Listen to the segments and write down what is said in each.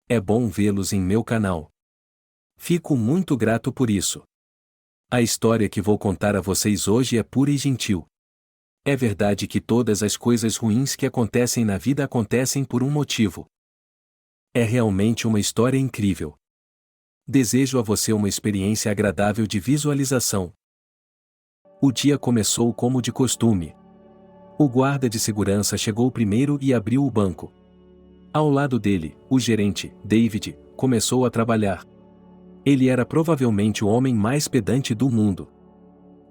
É bom vê-los em meu canal. Fico muito grato por isso. A história que vou contar a vocês hoje é pura e gentil. É verdade que todas as coisas ruins que acontecem na vida acontecem por um motivo. É realmente uma história incrível. Desejo a você uma experiência agradável de visualização. O dia começou como de costume. O guarda de segurança chegou primeiro e abriu o banco. Ao lado dele, o gerente, David, começou a trabalhar. Ele era provavelmente o homem mais pedante do mundo.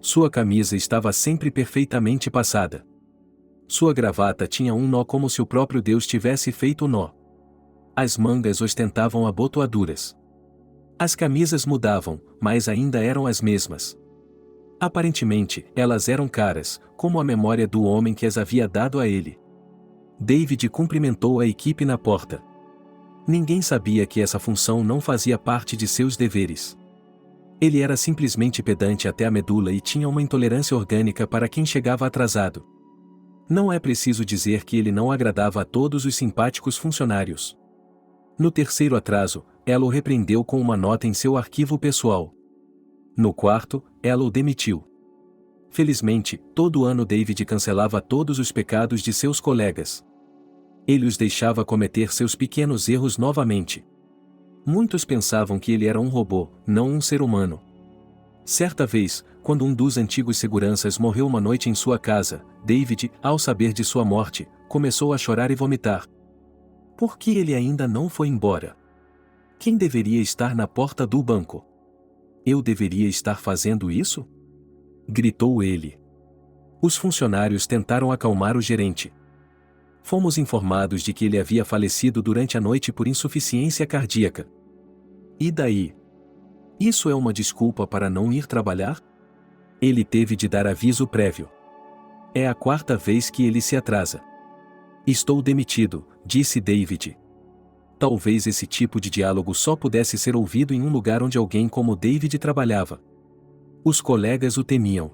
Sua camisa estava sempre perfeitamente passada. Sua gravata tinha um nó como se o próprio Deus tivesse feito o nó. As mangas ostentavam abotoaduras. As camisas mudavam, mas ainda eram as mesmas. Aparentemente, elas eram caras, como a memória do homem que as havia dado a ele. David cumprimentou a equipe na porta. Ninguém sabia que essa função não fazia parte de seus deveres. Ele era simplesmente pedante até a medula e tinha uma intolerância orgânica para quem chegava atrasado. Não é preciso dizer que ele não agradava a todos os simpáticos funcionários. No terceiro atraso, ela o repreendeu com uma nota em seu arquivo pessoal. No quarto, ela o demitiu. Felizmente, todo ano David cancelava todos os pecados de seus colegas. Ele os deixava cometer seus pequenos erros novamente. Muitos pensavam que ele era um robô, não um ser humano. Certa vez, quando um dos antigos seguranças morreu uma noite em sua casa, David, ao saber de sua morte, começou a chorar e vomitar. Por que ele ainda não foi embora? Quem deveria estar na porta do banco? Eu deveria estar fazendo isso? Gritou ele. Os funcionários tentaram acalmar o gerente. Fomos informados de que ele havia falecido durante a noite por insuficiência cardíaca. E daí? Isso é uma desculpa para não ir trabalhar? Ele teve de dar aviso prévio. É a quarta vez que ele se atrasa. Estou demitido, disse David. Talvez esse tipo de diálogo só pudesse ser ouvido em um lugar onde alguém como David trabalhava. Os colegas o temiam.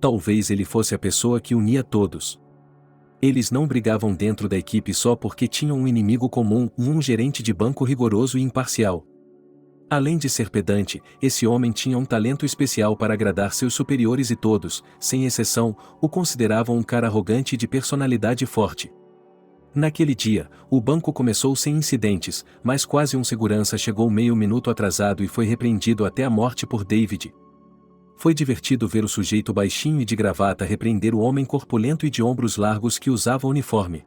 Talvez ele fosse a pessoa que unia todos. Eles não brigavam dentro da equipe só porque tinham um inimigo comum, um gerente de banco rigoroso e imparcial. Além de ser pedante, esse homem tinha um talento especial para agradar seus superiores e todos, sem exceção, o consideravam um cara arrogante e de personalidade forte. Naquele dia, o banco começou sem incidentes, mas quase um segurança chegou meio minuto atrasado e foi repreendido até a morte por David. Foi divertido ver o sujeito baixinho e de gravata repreender o homem corpulento e de ombros largos que usava uniforme.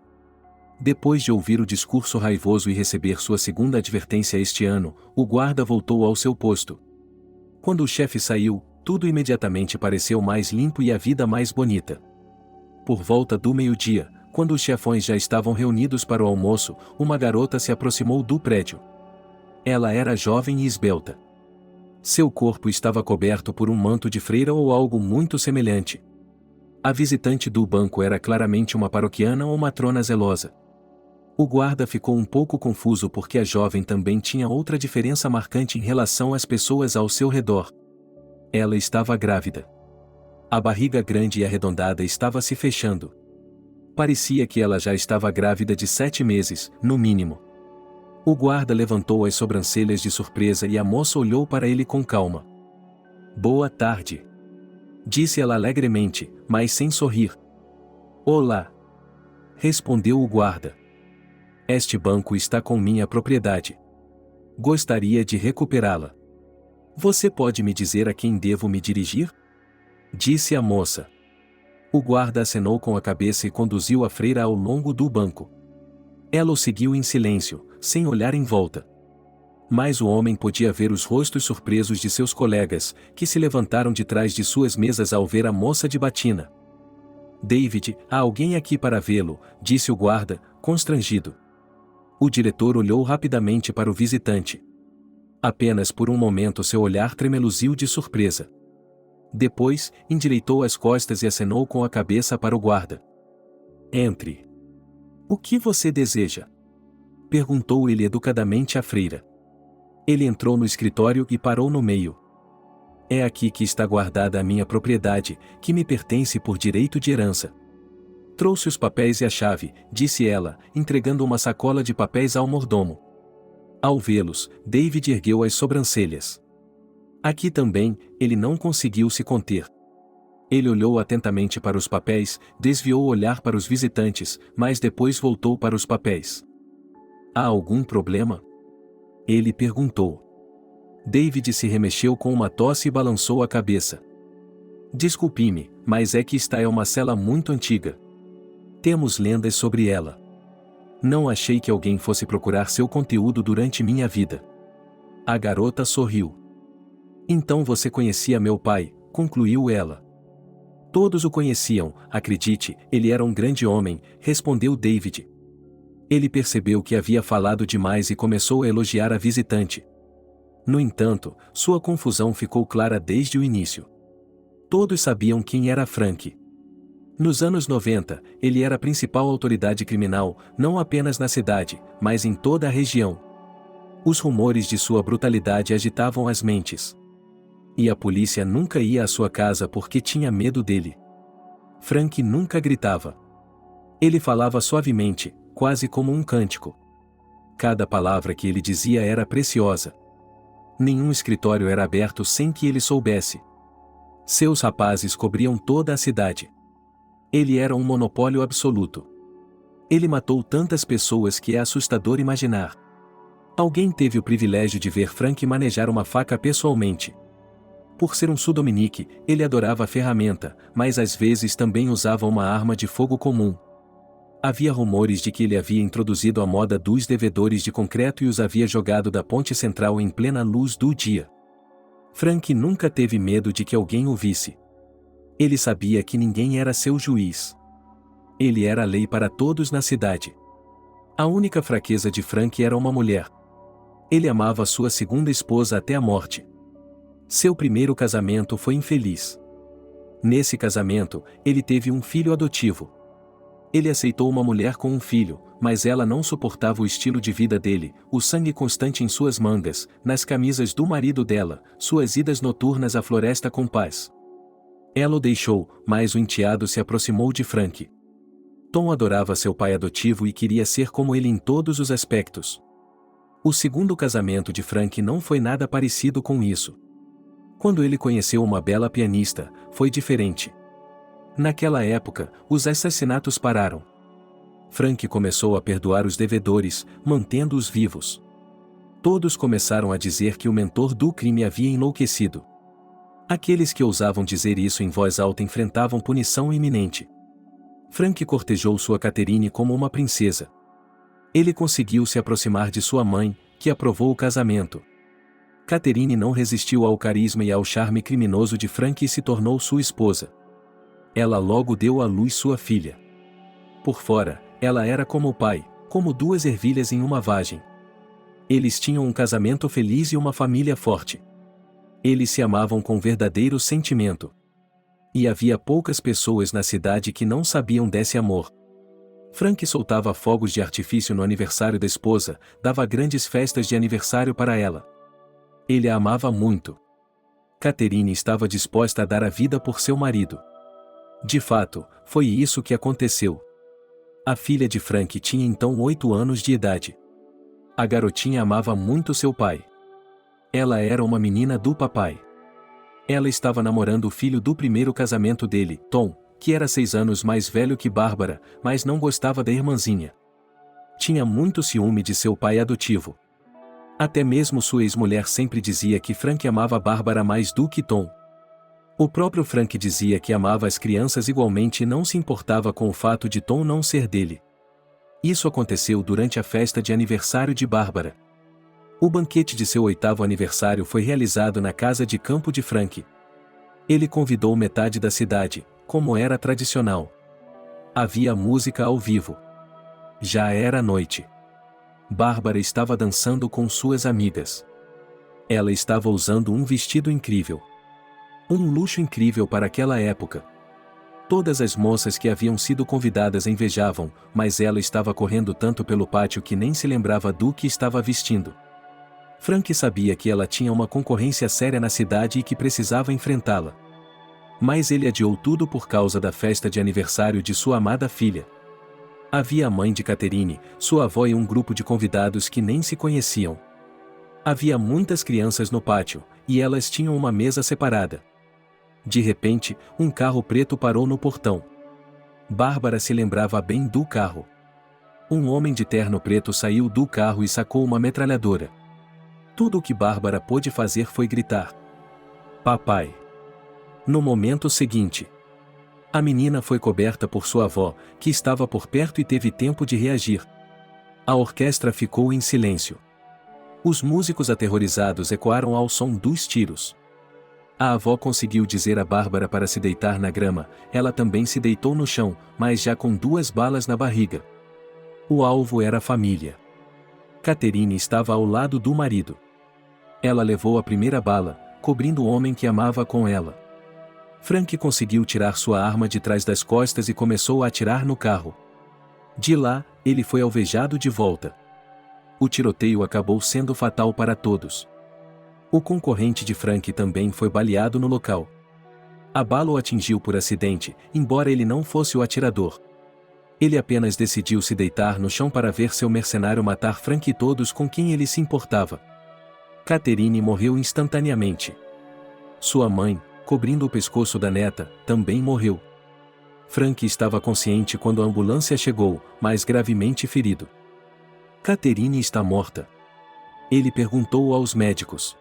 Depois de ouvir o discurso raivoso e receber sua segunda advertência este ano, o guarda voltou ao seu posto. Quando o chefe saiu, tudo imediatamente pareceu mais limpo e a vida mais bonita. Por volta do meio-dia, quando os chefões já estavam reunidos para o almoço, uma garota se aproximou do prédio. Ela era jovem e esbelta. Seu corpo estava coberto por um manto de freira ou algo muito semelhante. A visitante do banco era claramente uma paroquiana ou matrona zelosa. O guarda ficou um pouco confuso porque a jovem também tinha outra diferença marcante em relação às pessoas ao seu redor. Ela estava grávida. A barriga grande e arredondada estava se fechando. Parecia que ela já estava grávida de 7 meses, no mínimo. O guarda levantou as sobrancelhas de surpresa e a moça olhou para ele com calma. Boa tarde. Disse ela alegremente, mas sem sorrir. Olá. Respondeu o guarda. Este banco está com minha propriedade. Gostaria de recuperá-la. Você pode me dizer a quem devo me dirigir? Disse a moça. O guarda acenou com a cabeça e conduziu a freira ao longo do banco. Ela o seguiu em silêncio, sem olhar em volta. Mas o homem podia ver os rostos surpresos de seus colegas, que se levantaram de trás de suas mesas ao ver a moça de batina. David, há alguém aqui para vê-lo, disse o guarda, constrangido. O diretor olhou rapidamente para o visitante. Apenas por um momento seu olhar tremeluziu de surpresa. Depois, endireitou as costas e acenou com a cabeça para o guarda. Entre. O que você deseja? Perguntou ele educadamente à freira. Ele entrou no escritório e parou no meio. É aqui que está guardada a minha propriedade, que me pertence por direito de herança. Trouxe os papéis e a chave, disse ela, entregando uma sacola de papéis ao mordomo. Ao vê-los, David ergueu as sobrancelhas. Aqui também, ele não conseguiu se conter. Ele olhou atentamente para os papéis, desviou o olhar para os visitantes, mas depois voltou para os papéis. Há algum problema? Ele perguntou. David se remexeu com uma tosse e balançou a cabeça. Desculpe-me, mas é que esta é uma cela muito antiga. Temos lendas sobre ela. Não achei que alguém fosse procurar seu conteúdo durante minha vida. A garota sorriu. Então você conhecia meu pai, concluiu ela. Todos o conheciam, acredite, ele era um grande homem, respondeu David. Ele percebeu que havia falado demais e começou a elogiar a visitante. No entanto, sua confusão ficou clara desde o início. Todos sabiam quem era Frank. Nos anos 90, ele era a principal autoridade criminal, não apenas na cidade, mas em toda a região. Os rumores de sua brutalidade agitavam as mentes. E a polícia nunca ia à sua casa porque tinha medo dele. Frank nunca gritava. Ele falava suavemente, quase como um cântico. Cada palavra que ele dizia era preciosa. Nenhum escritório era aberto sem que ele soubesse. Seus rapazes cobriam toda a cidade. Ele era um monopólio absoluto. Ele matou tantas pessoas que é assustador imaginar. Alguém teve o privilégio de ver Frank manejar uma faca pessoalmente. Por ser um sul-dominique, ele adorava a ferramenta, mas às vezes também usava uma arma de fogo comum. Havia rumores de que ele havia introduzido a moda dos devedores de concreto e os havia jogado da ponte central em plena luz do dia. Frank nunca teve medo de que alguém o visse. Ele sabia que ninguém era seu juiz. Ele era a lei para todos na cidade. A única fraqueza de Frank era uma mulher. Ele amava sua segunda esposa até a morte. Seu primeiro casamento foi infeliz. Nesse casamento, ele teve um filho adotivo. Ele aceitou uma mulher com um filho, mas ela não suportava o estilo de vida dele, o sangue constante em suas mangas, nas camisas do marido dela, suas idas noturnas à floresta com paz. Ela o deixou, mas o enteado se aproximou de Frank. Tom adorava seu pai adotivo e queria ser como ele em todos os aspectos. O segundo casamento de Frank não foi nada parecido com isso. Quando ele conheceu uma bela pianista, foi diferente. Naquela época, os assassinatos pararam. Frank começou a perdoar os devedores, mantendo-os vivos. Todos começaram a dizer que o mentor do crime havia enlouquecido. Aqueles que ousavam dizer isso em voz alta enfrentavam punição iminente. Frank cortejou sua Catherine como uma princesa. Ele conseguiu se aproximar de sua mãe, que aprovou o casamento. Catherine não resistiu ao carisma e ao charme criminoso de Frank e se tornou sua esposa. Ela logo deu à luz sua filha. Por fora, ela era como o pai, como duas ervilhas em uma vagem. Eles tinham um casamento feliz e uma família forte. Eles se amavam com verdadeiro sentimento. E havia poucas pessoas na cidade que não sabiam desse amor. Frank soltava fogos de artifício no aniversário da esposa, dava grandes festas de aniversário para ela. Ele a amava muito. Catherine estava disposta a dar a vida por seu marido. De fato, foi isso que aconteceu. A filha de Frank tinha então 8 anos de idade. A garotinha amava muito seu pai. Ela era uma menina do papai. Ela estava namorando o filho do primeiro casamento dele, Tom, que era 6 anos mais velho que Bárbara, mas não gostava da irmãzinha. Tinha muito ciúme de seu pai adotivo. Até mesmo sua ex-mulher sempre dizia que Frank amava Bárbara mais do que Tom. O próprio Frank dizia que amava as crianças igualmente e não se importava com o fato de Tom não ser dele. Isso aconteceu durante a festa de aniversário de Bárbara. O banquete de seu 8º aniversário foi realizado na casa de campo de Frank. Ele convidou metade da cidade, como era tradicional. Havia música ao vivo. Já era noite. Bárbara estava dançando com suas amigas. Ela estava usando um vestido incrível. Um luxo incrível para aquela época. Todas as moças que haviam sido convidadas invejavam, mas ela estava correndo tanto pelo pátio que nem se lembrava do que estava vestindo. Frank sabia que ela tinha uma concorrência séria na cidade e que precisava enfrentá-la. Mas ele adiou tudo por causa da festa de aniversário de sua amada filha. Havia a mãe de Catherine, sua avó e um grupo de convidados que nem se conheciam. Havia muitas crianças no pátio, e elas tinham uma mesa separada. De repente, um carro preto parou no portão. Bárbara se lembrava bem do carro. Um homem de terno preto saiu do carro e sacou uma metralhadora. Tudo o que Bárbara pôde fazer foi gritar: "Papai!" No momento seguinte, a menina foi coberta por sua avó, que estava por perto e teve tempo de reagir. A orquestra ficou em silêncio. Os músicos aterrorizados ecoaram ao som dos tiros. A avó conseguiu dizer a Bárbara para se deitar na grama. Ela também se deitou no chão, mas já com 2 balas na barriga. O alvo era a família. Catherine estava ao lado do marido. Ela levou a primeira bala, cobrindo o homem que amava com ela. Frank conseguiu tirar sua arma de trás das costas e começou a atirar no carro. De lá, ele foi alvejado de volta. O tiroteio acabou sendo fatal para todos. O concorrente de Frank também foi baleado no local. A bala o atingiu por acidente, embora ele não fosse o atirador. Ele apenas decidiu se deitar no chão para ver seu mercenário matar Frank e todos com quem ele se importava. Catherine morreu instantaneamente. Sua mãe, cobrindo o pescoço da neta, também morreu. Frank estava consciente quando a ambulância chegou, mas gravemente ferido. Catherine está morta. Ele perguntou aos médicos.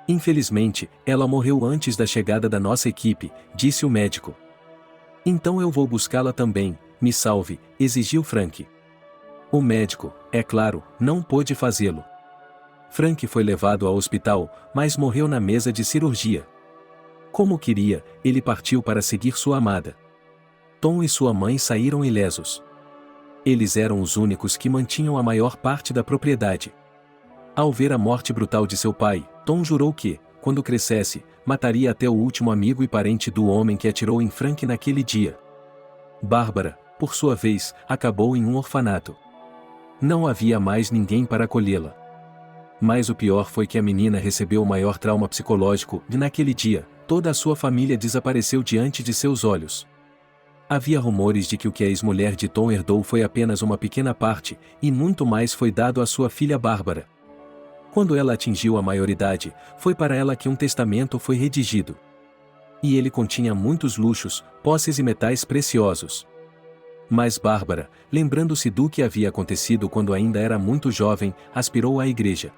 Infelizmente, ela morreu antes da chegada da nossa equipe, disse o médico. Então eu vou buscá-la também, me salve, exigiu Frank. O médico, é claro, não pôde fazê-lo. Frank foi levado ao hospital, mas morreu na mesa de cirurgia. Como queria, ele partiu para seguir sua amada. Tom e sua mãe saíram ilesos. Eles eram os únicos que mantinham a maior parte da propriedade. Ao ver a morte brutal de seu pai, Tom jurou que, quando crescesse, mataria até o último amigo e parente do homem que atirou em Frank naquele dia. Bárbara, por sua vez, acabou em um orfanato. Não havia mais ninguém para acolhê-la. Mas o pior foi que a menina recebeu o maior trauma psicológico e naquele dia, toda a sua família desapareceu diante de seus olhos. Havia rumores de que o que a ex-mulher de Tom herdou foi apenas uma pequena parte, e muito mais foi dado à sua filha Bárbara. Quando ela atingiu a maioridade, foi para ela que um testamento foi redigido. E ele continha muitos luxos, posses e metais preciosos. Mas Bárbara, lembrando-se do que havia acontecido quando ainda era muito jovem, aspirou à igreja.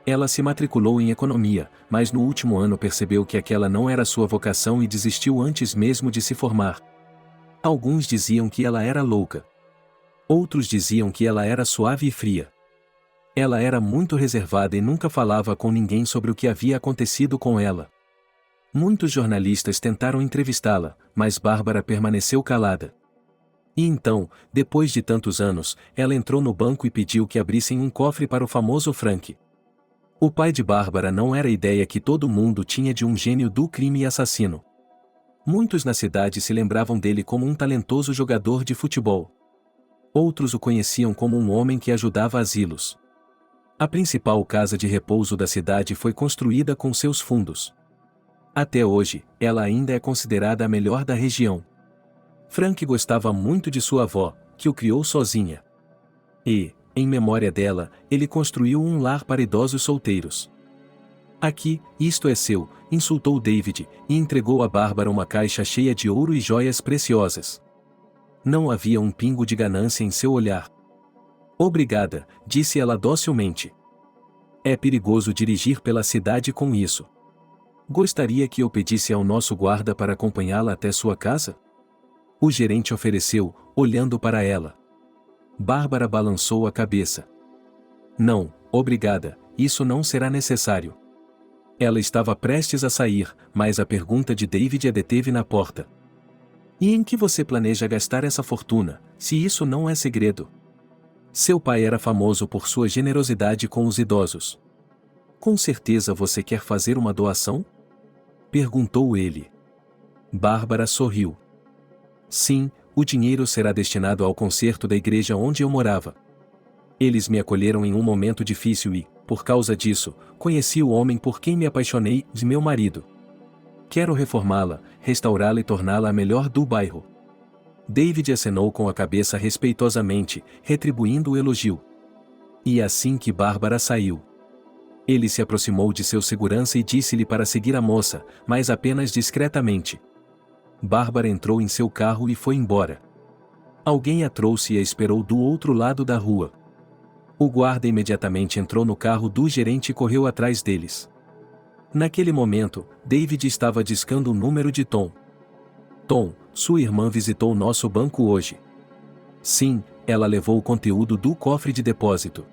Ela se matriculou em economia, mas no último ano percebeu que aquela não era sua vocação e desistiu antes mesmo de se formar. Alguns diziam que ela era louca. Outros diziam que ela era suave e fria. Ela era muito reservada e nunca falava com ninguém sobre o que havia acontecido com ela. Muitos jornalistas tentaram entrevistá-la, mas Bárbara permaneceu calada. E então, depois de tantos anos, ela entrou no banco e pediu que abrissem um cofre para o famoso Frank. O pai de Bárbara não era a ideia que todo mundo tinha de um gênio do crime e assassino. Muitos na cidade se lembravam dele como um talentoso jogador de futebol. Outros o conheciam como um homem que ajudava asilos. A principal casa de repouso da cidade foi construída com seus fundos. Até hoje, ela ainda é considerada a melhor da região. Frank gostava muito de sua avó, que o criou sozinha. E, em memória dela, ele construiu um lar para idosos solteiros. Aqui, isto é seu, insultou David, e entregou a Bárbara uma caixa cheia de ouro e joias preciosas. Não havia um pingo de ganância em seu olhar. Obrigada, disse ela docilmente. É perigoso dirigir pela cidade com isso. Gostaria que eu pedisse ao nosso guarda para acompanhá-la até sua casa? O gerente ofereceu, olhando para ela. Bárbara balançou a cabeça. Não, obrigada, isso não será necessário. Ela estava prestes a sair, mas a pergunta de David a deteve na porta. E em que você planeja gastar essa fortuna, se isso não é segredo? Seu pai era famoso por sua generosidade com os idosos. Com certeza você quer fazer uma doação? Perguntou ele. Bárbara sorriu. Sim, o dinheiro será destinado ao concerto da igreja onde eu morava. Eles me acolheram em um momento difícil e, por causa disso, conheci o homem por quem me apaixonei, de meu marido. Quero reformá-la, restaurá-la e torná-la a melhor do bairro. David acenou com a cabeça respeitosamente, retribuindo o elogio. E assim que Bárbara saiu. Ele se aproximou de seu segurança e disse-lhe para seguir a moça, mas apenas discretamente. Bárbara entrou em seu carro e foi embora. Alguém a trouxe e a esperou do outro lado da rua. O guarda imediatamente entrou no carro do gerente e correu atrás deles. Naquele momento, David estava discando o número de Tom. Tom, sua irmã visitou nosso banco hoje. Sim, ela levou o conteúdo do cofre de depósito.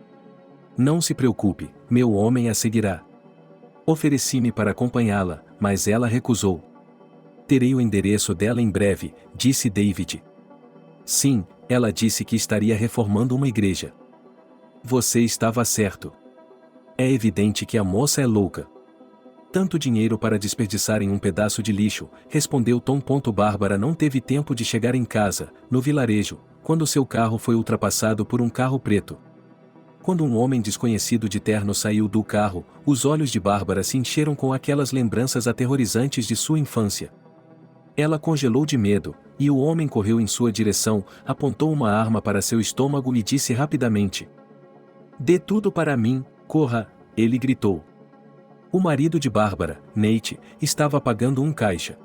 Não se preocupe, meu homem a seguirá. Ofereci-me para acompanhá-la, mas ela recusou. Terei o endereço dela em breve, disse David. Sim, ela disse que estaria reformando uma igreja. Você estava certo. É evidente que a moça é louca. Tanto dinheiro para desperdiçar em um pedaço de lixo, respondeu Tom. Bárbara não teve tempo de chegar em casa, no vilarejo, quando seu carro foi ultrapassado por um carro preto. Quando um homem desconhecido de terno saiu do carro, os olhos de Bárbara se encheram com aquelas lembranças aterrorizantes de sua infância. Ela congelou de medo, e o homem correu em sua direção, apontou uma arma para seu estômago e disse rapidamente: "Dê tudo para mim, corra", ele gritou. O marido de Bárbara, Nate, estava pagando um caixa.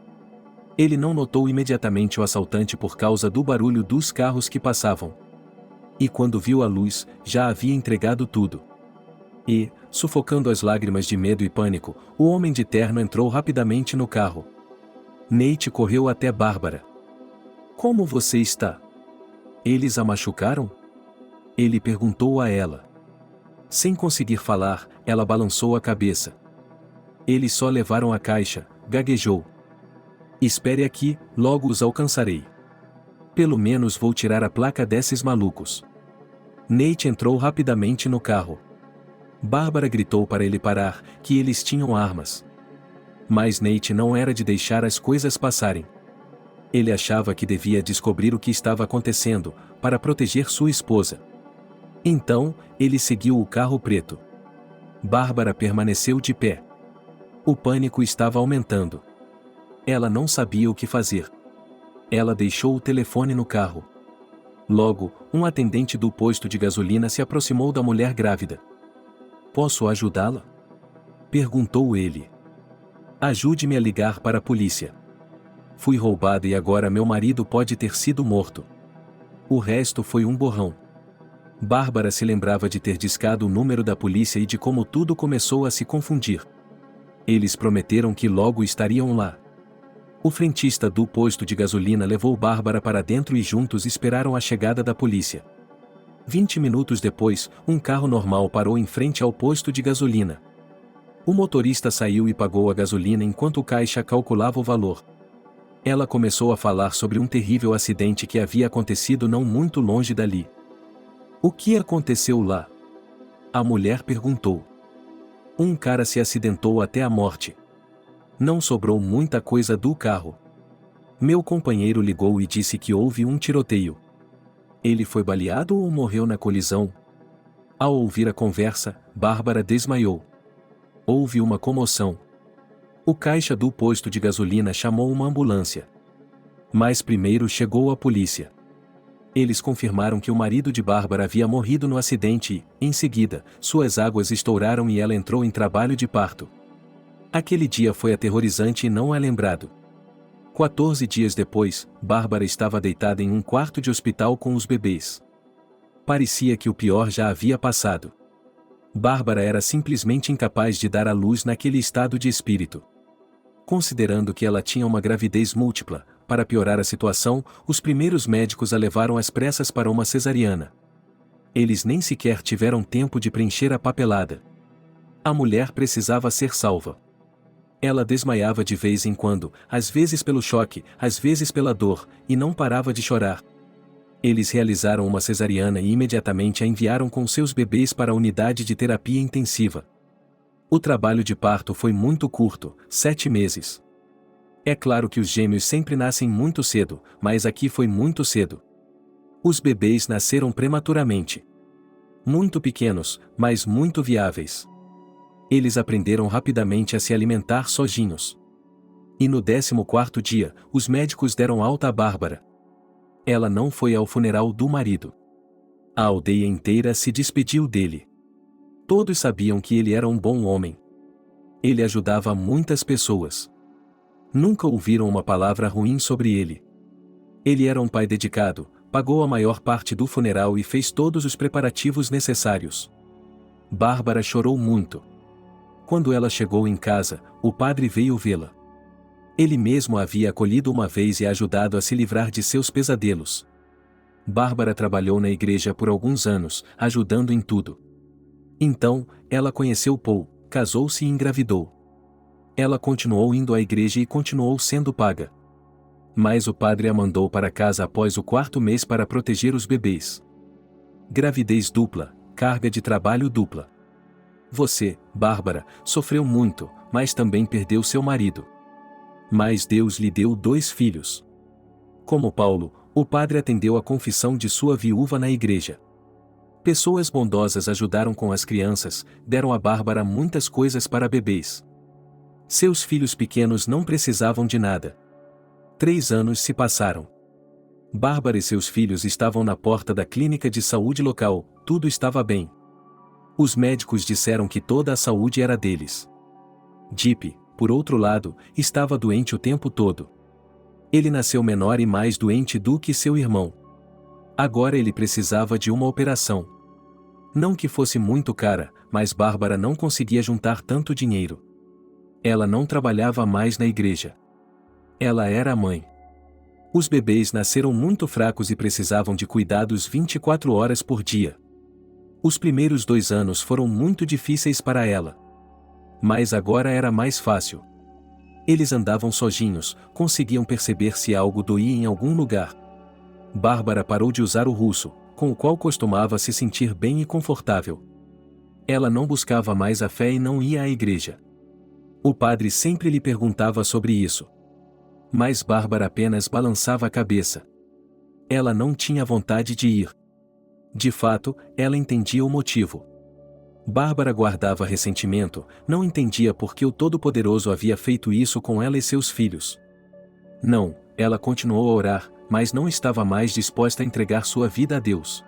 Ele não notou imediatamente o assaltante por causa do barulho dos carros que passavam. E quando viu a luz, já havia entregado tudo. E, sufocando as lágrimas de medo e pânico, o homem de terno entrou rapidamente no carro. Nate correu até Bárbara. "Como você está? Eles a machucaram?" Ele perguntou a ela. Sem conseguir falar, ela balançou a cabeça. "Eles só levaram a caixa", gaguejou. "Espere aqui, logo os alcançarei. Pelo menos vou tirar a placa desses malucos." Nate entrou rapidamente no carro. Bárbara gritou para ele parar, que eles tinham armas. Mas Nate não era de deixar as coisas passarem. Ele achava que devia descobrir o que estava acontecendo, para proteger sua esposa. Então, ele seguiu o carro preto. Bárbara permaneceu de pé. O pânico estava aumentando. Ela não sabia o que fazer. Ela deixou o telefone no carro. Logo, um atendente do posto de gasolina se aproximou da mulher grávida. "Posso ajudá-la?" perguntou ele. "Ajude-me a ligar para a polícia. Fui roubada e agora meu marido pode ter sido morto." O resto foi um borrão. Bárbara se lembrava de ter discado o número da polícia e de como tudo começou a se confundir. Eles prometeram que logo estariam lá. O frentista do posto de gasolina levou Bárbara para dentro e juntos esperaram a chegada da polícia. 20 minutos depois, um carro normal parou em frente ao posto de gasolina. O motorista saiu e pagou a gasolina enquanto o caixa calculava o valor. Ela começou a falar sobre um terrível acidente que havia acontecido não muito longe dali. "O que aconteceu lá?" a mulher perguntou. "Um cara se acidentou até a morte. Não sobrou muita coisa do carro. Meu companheiro ligou e disse que houve um tiroteio." "Ele foi baleado ou morreu na colisão?" Ao ouvir a conversa, Bárbara desmaiou. Houve uma comoção. O caixa do posto de gasolina chamou uma ambulância. Mas primeiro chegou a polícia. Eles confirmaram que o marido de Bárbara havia morrido no acidente e, em seguida, suas águas estouraram e ela entrou em trabalho de parto. Aquele dia foi aterrorizante e não é lembrado. 14 dias depois, Bárbara estava deitada em um quarto de hospital com os bebês. Parecia que o pior já havia passado. Bárbara era simplesmente incapaz de dar à luz naquele estado de espírito. Considerando que ela tinha uma gravidez múltipla, para piorar a situação, os primeiros médicos a levaram às pressas para uma cesariana. Eles nem sequer tiveram tempo de preencher a papelada. A mulher precisava ser salva. Ela desmaiava de vez em quando, às vezes pelo choque, às vezes pela dor, e não parava de chorar. Eles realizaram uma cesariana e imediatamente a enviaram com seus bebês para a unidade de terapia intensiva. O trabalho de parto foi muito curto, 7 meses. É claro que os gêmeos sempre nascem muito cedo, mas aqui foi muito cedo. Os bebês nasceram prematuramente. Muito pequenos, mas muito viáveis. Eles aprenderam rapidamente a se alimentar sozinhos. E no 14º dia, os médicos deram alta a Bárbara. Ela não foi ao funeral do marido. A aldeia inteira se despediu dele. Todos sabiam que ele era um bom homem. Ele ajudava muitas pessoas. Nunca ouviram uma palavra ruim sobre ele. Ele era um pai dedicado, pagou a maior parte do funeral e fez todos os preparativos necessários. Bárbara chorou muito. Quando ela chegou em casa, o padre veio vê-la. Ele mesmo a havia acolhido uma vez e a ajudado a se livrar de seus pesadelos. Bárbara trabalhou na igreja por alguns anos, ajudando em tudo. Então, ela conheceu Paul, casou-se e engravidou. Ela continuou indo à igreja e continuou sendo paga. Mas o padre a mandou para casa após o 4º mês para proteger os bebês. Gravidez dupla, carga de trabalho dupla. Você, Bárbara, sofreu muito, mas também perdeu seu marido. Mas Deus lhe deu 2 filhos. Como Paulo, o padre atendeu a confissão de sua viúva na igreja. Pessoas bondosas ajudaram com as crianças, deram a Bárbara muitas coisas para bebês. Seus filhos pequenos não precisavam de nada. 3 anos se passaram. Bárbara e seus filhos estavam na porta da clínica de saúde local, tudo estava bem. Os médicos disseram que toda a saúde era deles. Deep, por outro lado, estava doente o tempo todo. Ele nasceu menor e mais doente do que seu irmão. Agora ele precisava de uma operação. Não que fosse muito cara, mas Bárbara não conseguia juntar tanto dinheiro. Ela não trabalhava mais na igreja. Ela era a mãe. Os bebês nasceram muito fracos e precisavam de cuidados 24 horas por dia. Os primeiros 2 anos foram muito difíceis para ela. Mas agora era mais fácil. Eles andavam sozinhos, conseguiam perceber se algo doía em algum lugar. Bárbara parou de usar o russo, com o qual costumava se sentir bem e confortável. Ela não buscava mais a fé e não ia à igreja. O padre sempre lhe perguntava sobre isso. Mas Bárbara apenas balançava a cabeça. Ela não tinha vontade de ir. De fato, ela entendia o motivo. Bárbara guardava ressentimento, não entendia por que o Todo-Poderoso havia feito isso com ela e seus filhos. Não, ela continuou a orar, mas não estava mais disposta a entregar sua vida a Deus.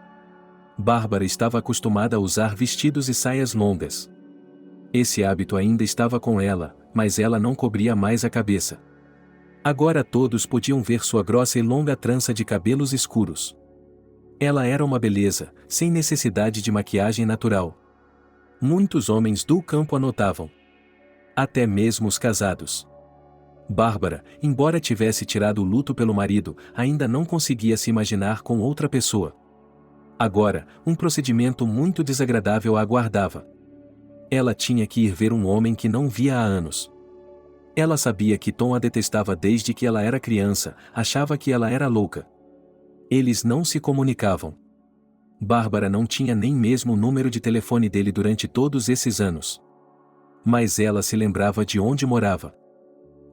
Bárbara estava acostumada a usar vestidos e saias longas. Esse hábito ainda estava com ela, mas ela não cobria mais a cabeça. Agora todos podiam ver sua grossa e longa trança de cabelos escuros. Ela era uma beleza, sem necessidade de maquiagem natural. Muitos homens do campo a notavam. Até mesmo os casados. Bárbara, embora tivesse tirado o luto pelo marido, ainda não conseguia se imaginar com outra pessoa. Agora, um procedimento muito desagradável a aguardava. Ela tinha que ir ver um homem que não via há anos. Ela sabia que Tom a detestava desde que ela era criança, achava que ela era louca. Eles não se comunicavam. Bárbara não tinha nem mesmo o número de telefone dele durante todos esses anos. Mas ela se lembrava de onde morava.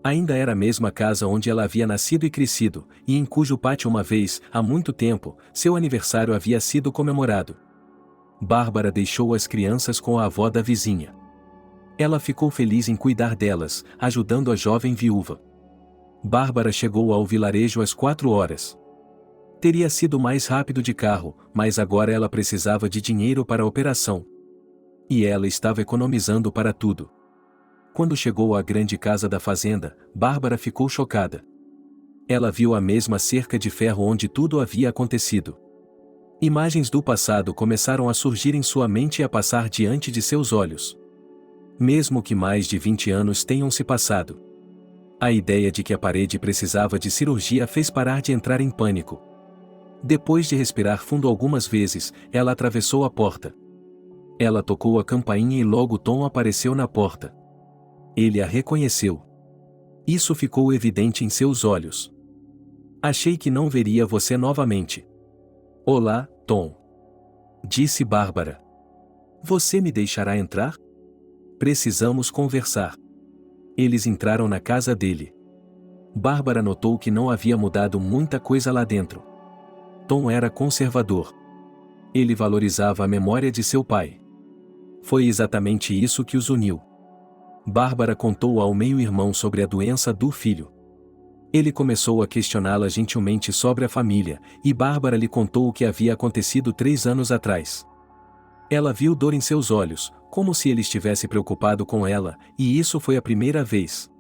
Ainda era a mesma casa onde ela havia nascido e crescido, e em cujo pátio uma vez, há muito tempo, seu aniversário havia sido comemorado. Bárbara deixou as crianças com a avó da vizinha. Ela ficou feliz em cuidar delas, ajudando a jovem viúva. Bárbara chegou ao vilarejo às 4 horas. Teria sido mais rápido de carro, mas agora ela precisava de dinheiro para a operação. E ela estava economizando para tudo. Quando chegou à grande casa da fazenda, Bárbara ficou chocada. Ela viu a mesma cerca de ferro onde tudo havia acontecido. Imagens do passado começaram a surgir em sua mente e a passar diante de seus olhos. Mesmo que mais de 20 anos tenham se passado. A ideia de que a parede precisava de cirurgia fez parar de entrar em pânico. Depois de respirar fundo algumas vezes, ela atravessou a porta. Ela tocou a campainha e logo Tom apareceu na porta. Ele a reconheceu. Isso ficou evidente em seus olhos. Achei que não veria você novamente. Olá, Tom. Disse Bárbara. Você me deixará entrar? Precisamos conversar. Eles entraram na casa dele. Bárbara notou que não havia mudado muita coisa lá dentro. Tom era conservador. Ele valorizava a memória de seu pai. Foi exatamente isso que os uniu. Bárbara contou ao meio-irmão sobre a doença do filho. Ele começou a questioná-la gentilmente sobre a família, e Bárbara lhe contou o que havia acontecido 3 anos atrás. Ela viu dor em seus olhos, como se ele estivesse preocupado com ela, e isso foi a primeira vez.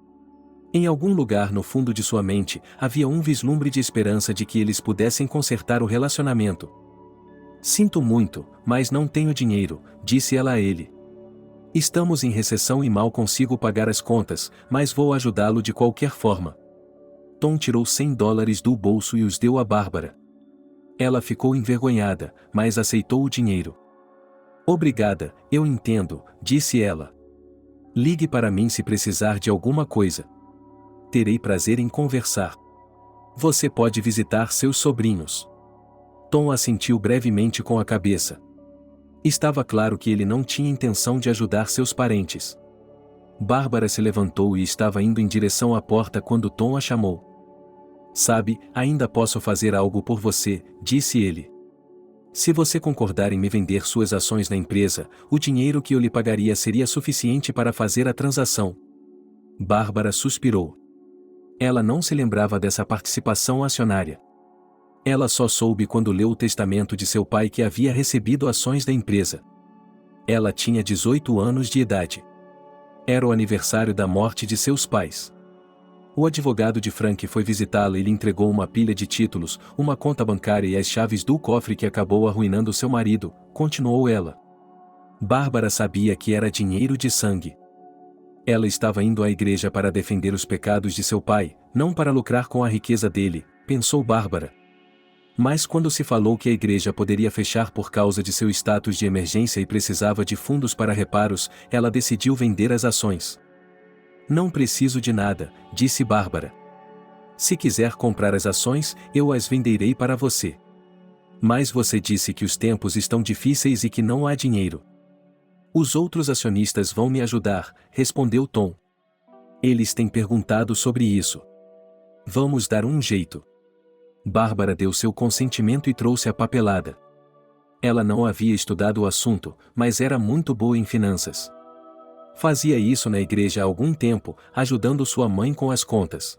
Em algum lugar no fundo de sua mente, havia um vislumbre de esperança de que eles pudessem consertar o relacionamento. Sinto muito, mas não tenho dinheiro, disse ela a ele. Estamos em recessão e mal consigo pagar as contas, mas vou ajudá-lo de qualquer forma. Tom tirou $100 do bolso e os deu a Bárbara. Ela ficou envergonhada, mas aceitou o dinheiro. Obrigada, eu entendo, disse ela. Ligue para mim se precisar de alguma coisa. Terei prazer em conversar. Você pode visitar seus sobrinhos. Tom assentiu brevemente com a cabeça. Estava claro que ele não tinha intenção de ajudar seus parentes. Bárbara se levantou e estava indo em direção à porta quando Tom a chamou. Sabe, ainda posso fazer algo por você, disse ele. Se você concordar em me vender suas ações na empresa, o dinheiro que eu lhe pagaria seria suficiente para fazer a transação. Bárbara suspirou. Ela não se lembrava dessa participação acionária. Ela só soube quando leu o testamento de seu pai que havia recebido ações da empresa. Ela tinha 18 anos de idade. Era o aniversário da morte de seus pais. O advogado de Frank foi visitá-la e lhe entregou uma pilha de títulos, uma conta bancária e as chaves do cofre que acabou arruinando seu marido, continuou ela. Bárbara sabia que era dinheiro de sangue. Ela estava indo à igreja para defender os pecados de seu pai, não para lucrar com a riqueza dele, pensou Bárbara. Mas quando se falou que a igreja poderia fechar por causa de seu status de emergência e precisava de fundos para reparos, ela decidiu vender as ações. Não preciso de nada, disse Bárbara. Se quiser comprar as ações, eu as venderei para você. Mas você disse que os tempos estão difíceis e que não há dinheiro. Os outros acionistas vão me ajudar, respondeu Tom. Eles têm perguntado sobre isso. Vamos dar um jeito. Bárbara deu seu consentimento e trouxe a papelada. Ela não havia estudado o assunto, mas era muito boa em finanças. Fazia isso na igreja há algum tempo, ajudando sua mãe com as contas.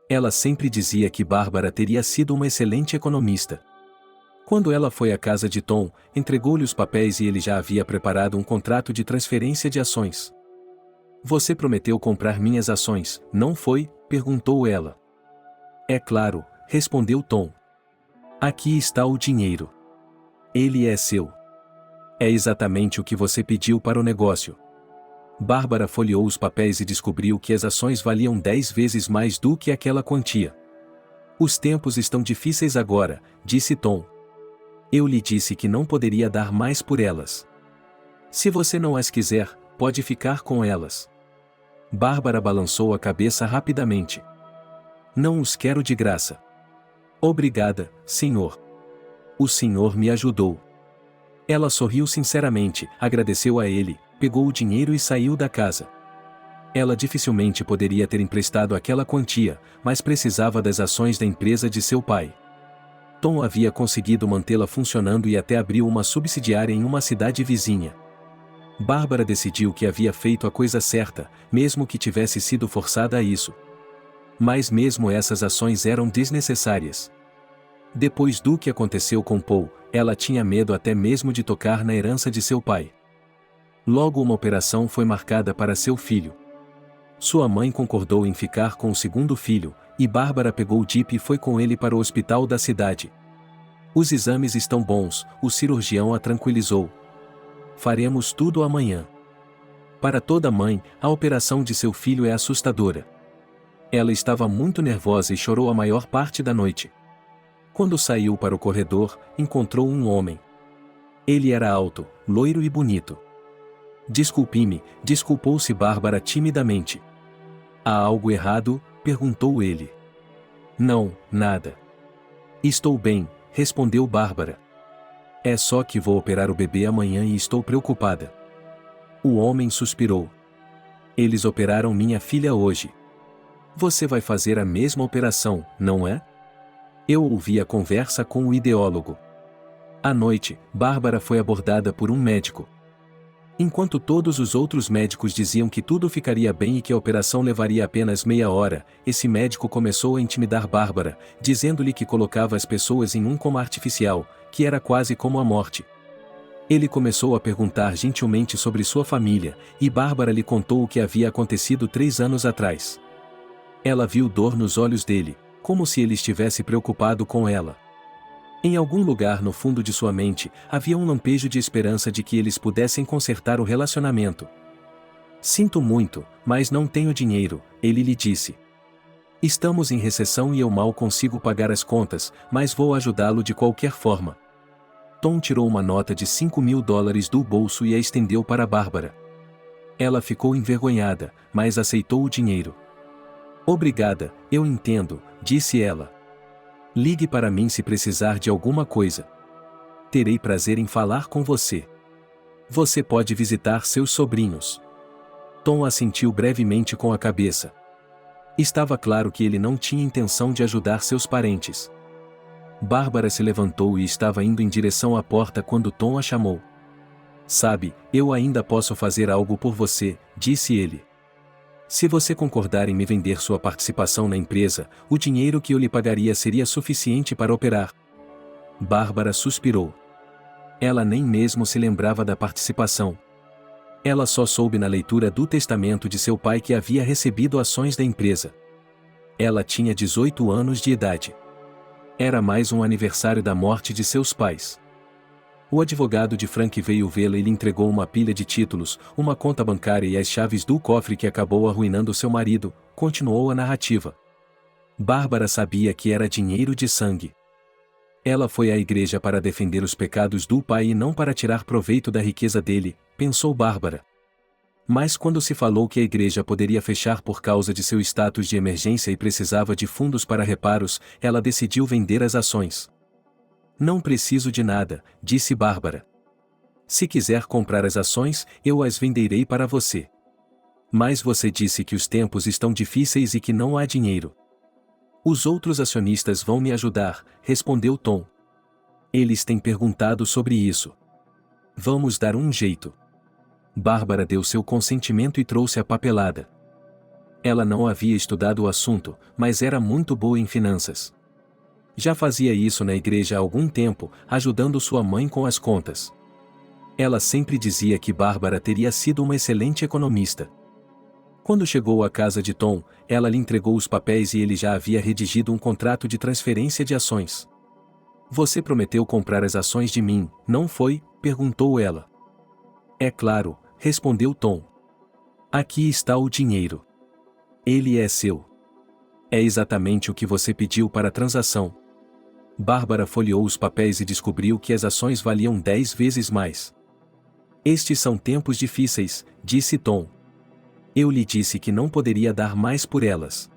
Ela sempre dizia que Bárbara teria sido uma excelente economista. Quando ela foi à casa de Tom, entregou-lhe os papéis e ele já havia preparado um contrato de transferência de ações. Você prometeu comprar minhas ações, não foi? Perguntou ela. É claro, respondeu Tom. Aqui está o dinheiro. Ele é seu. É exatamente o que você pediu para o negócio. Bárbara folheou os papéis e descobriu que as ações valiam 10 vezes mais do que aquela quantia. Os tempos estão difíceis agora, disse Tom. Eu lhe disse que não poderia dar mais por elas. Se você não as quiser, pode ficar com elas. Bárbara balançou a cabeça rapidamente. Não os quero de graça. Obrigada, senhor. O senhor me ajudou. Ela sorriu sinceramente, agradeceu a ele, pegou o dinheiro e saiu da casa. Ela dificilmente poderia ter emprestado aquela quantia, mas precisava das ações da empresa de seu pai. Tom havia conseguido mantê-la funcionando e até abriu uma subsidiária em uma cidade vizinha. Bárbara decidiu que havia feito a coisa certa, mesmo que tivesse sido forçada a isso. Mas mesmo essas ações eram desnecessárias. Depois do que aconteceu com Paul, ela tinha medo até mesmo de tocar na herança de seu pai. Logo uma operação foi marcada para seu filho. Sua mãe concordou em ficar com o segundo filho, e Bárbara pegou o Jeep e foi com ele para o hospital da cidade. Os exames estão bons, o cirurgião a tranquilizou. Faremos tudo amanhã. Para toda mãe, a operação de seu filho é assustadora. Ela estava muito nervosa e chorou a maior parte da noite. Quando saiu para o corredor, encontrou um homem. Ele era alto, loiro e bonito. Desculpe-me, desculpou-se Bárbara timidamente. Há algo errado? Perguntou ele. Não, nada. Estou bem, respondeu Bárbara. É só que vou operar o bebê amanhã e estou preocupada. O homem suspirou. Eles operaram minha filha hoje. Você vai fazer a mesma operação, não é? Eu ouvi a conversa com o ideólogo. À noite, Bárbara foi abordada por um médico. Enquanto todos os outros médicos diziam que tudo ficaria bem e que a operação levaria apenas meia hora, esse médico começou a intimidar Bárbara, dizendo-lhe que colocava as pessoas em um coma artificial, que era quase como a morte. Ele começou a perguntar gentilmente sobre sua família, e Bárbara lhe contou o que havia acontecido 3 anos atrás. Ela viu dor nos olhos dele, como se ele estivesse preocupado com ela. Em algum lugar no fundo de sua mente, havia um lampejo de esperança de que eles pudessem consertar o relacionamento. Sinto muito, mas não tenho dinheiro, ele lhe disse. Estamos em recessão e eu mal consigo pagar as contas, mas vou ajudá-lo de qualquer forma. Tom tirou uma nota de $5.000 do bolso e a estendeu para Bárbara. Ela ficou envergonhada, mas aceitou o dinheiro. Obrigada, eu entendo, disse ela. Ligue para mim se precisar de alguma coisa. Terei prazer em falar com você. Você pode visitar seus sobrinhos. Tom assentiu brevemente com a cabeça. Estava claro que ele não tinha intenção de ajudar seus parentes. Bárbara se levantou e estava indo em direção à porta quando Tom a chamou. Sabe, eu ainda posso fazer algo por você, disse ele. Se você concordar em me vender sua participação na empresa, o dinheiro que eu lhe pagaria seria suficiente para operar. Bárbara suspirou. Ela nem mesmo se lembrava da participação. Ela só soube na leitura do testamento de seu pai que havia recebido ações da empresa. Ela tinha 18 anos de idade. Era mais um aniversário da morte de seus pais. O advogado de Frank veio vê-la e lhe entregou uma pilha de títulos, uma conta bancária e as chaves do cofre que acabou arruinando seu marido, continuou a narrativa. Bárbara sabia que era dinheiro de sangue. Ela foi à igreja para defender os pecados do pai e não para tirar proveito da riqueza dele, pensou Bárbara. Mas quando se falou que a igreja poderia fechar por causa de seu status de emergência e precisava de fundos para reparos, ela decidiu vender as ações. Não preciso de nada, disse Bárbara. Se quiser comprar as ações, eu as venderei para você. Mas você disse que os tempos estão difíceis e que não há dinheiro. Os outros acionistas vão me ajudar, respondeu Tom. Eles têm perguntado sobre isso. Vamos dar um jeito. Bárbara deu seu consentimento e trouxe a papelada. Ela não havia estudado o assunto, mas era muito boa em finanças. Já fazia isso na igreja há algum tempo, ajudando sua mãe com as contas. Ela sempre dizia que Bárbara teria sido uma excelente economista. Quando chegou à casa de Tom, ela lhe entregou os papéis e ele já havia redigido um contrato de transferência de ações. Você prometeu comprar as ações de mim, não foi? Perguntou ela. É claro, respondeu Tom. Aqui está o dinheiro. Ele é seu. É exatamente o que você pediu para a transação. Bárbara folheou os papéis e descobriu que as ações valiam 10 vezes mais. Estes são tempos difíceis, disse Tom. Eu lhe disse que não poderia dar mais por elas.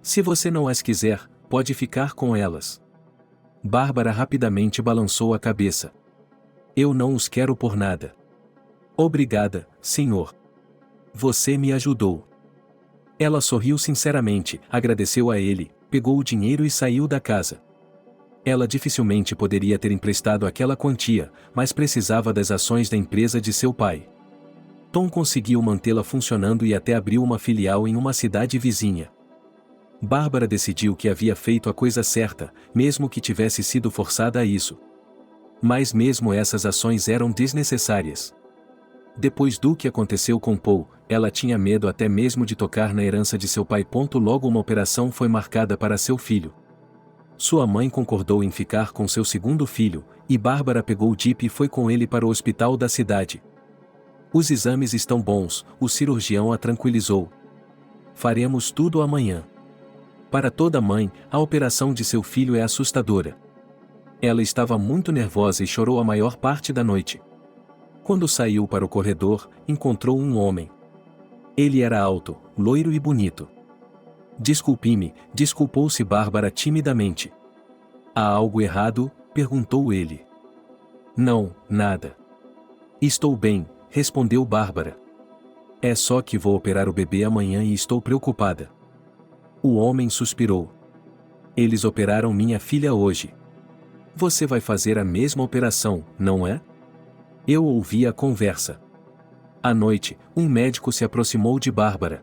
Se você não as quiser, pode ficar com elas. Bárbara rapidamente balançou a cabeça. Eu não os quero por nada. Obrigada, senhor. Você me ajudou. Ela sorriu sinceramente, agradeceu a ele, pegou o dinheiro e saiu da casa. Ela dificilmente poderia ter emprestado aquela quantia, mas precisava das ações da empresa de seu pai. Tom conseguiu mantê-la funcionando e até abriu uma filial em uma cidade vizinha. Bárbara decidiu que havia feito a coisa certa, mesmo que tivesse sido forçada a isso. Mas mesmo essas ações eram desnecessárias. Depois do que aconteceu com Paul, ela tinha medo até mesmo de tocar na herança de seu pai. Logo uma operação foi marcada para seu filho. Sua mãe concordou em ficar com seu segundo filho, e Bárbara pegou o Jeep e foi com ele para o hospital da cidade. Os exames estão bons, o cirurgião a tranquilizou. Faremos tudo amanhã. Para toda mãe, a operação de seu filho é assustadora. Ela estava muito nervosa e chorou a maior parte da noite. Quando saiu para o corredor, encontrou um homem. Ele era alto, loiro e bonito. Desculpe-me, desculpou-se Bárbara timidamente. Há algo errado? Perguntou ele. Não, nada. Estou bem, respondeu Bárbara. É só que vou operar o bebê amanhã e estou preocupada. O homem suspirou. Eles operaram minha filha hoje. Você vai fazer a mesma operação, não é? Eu ouvi a conversa. À noite, um médico se aproximou de Bárbara.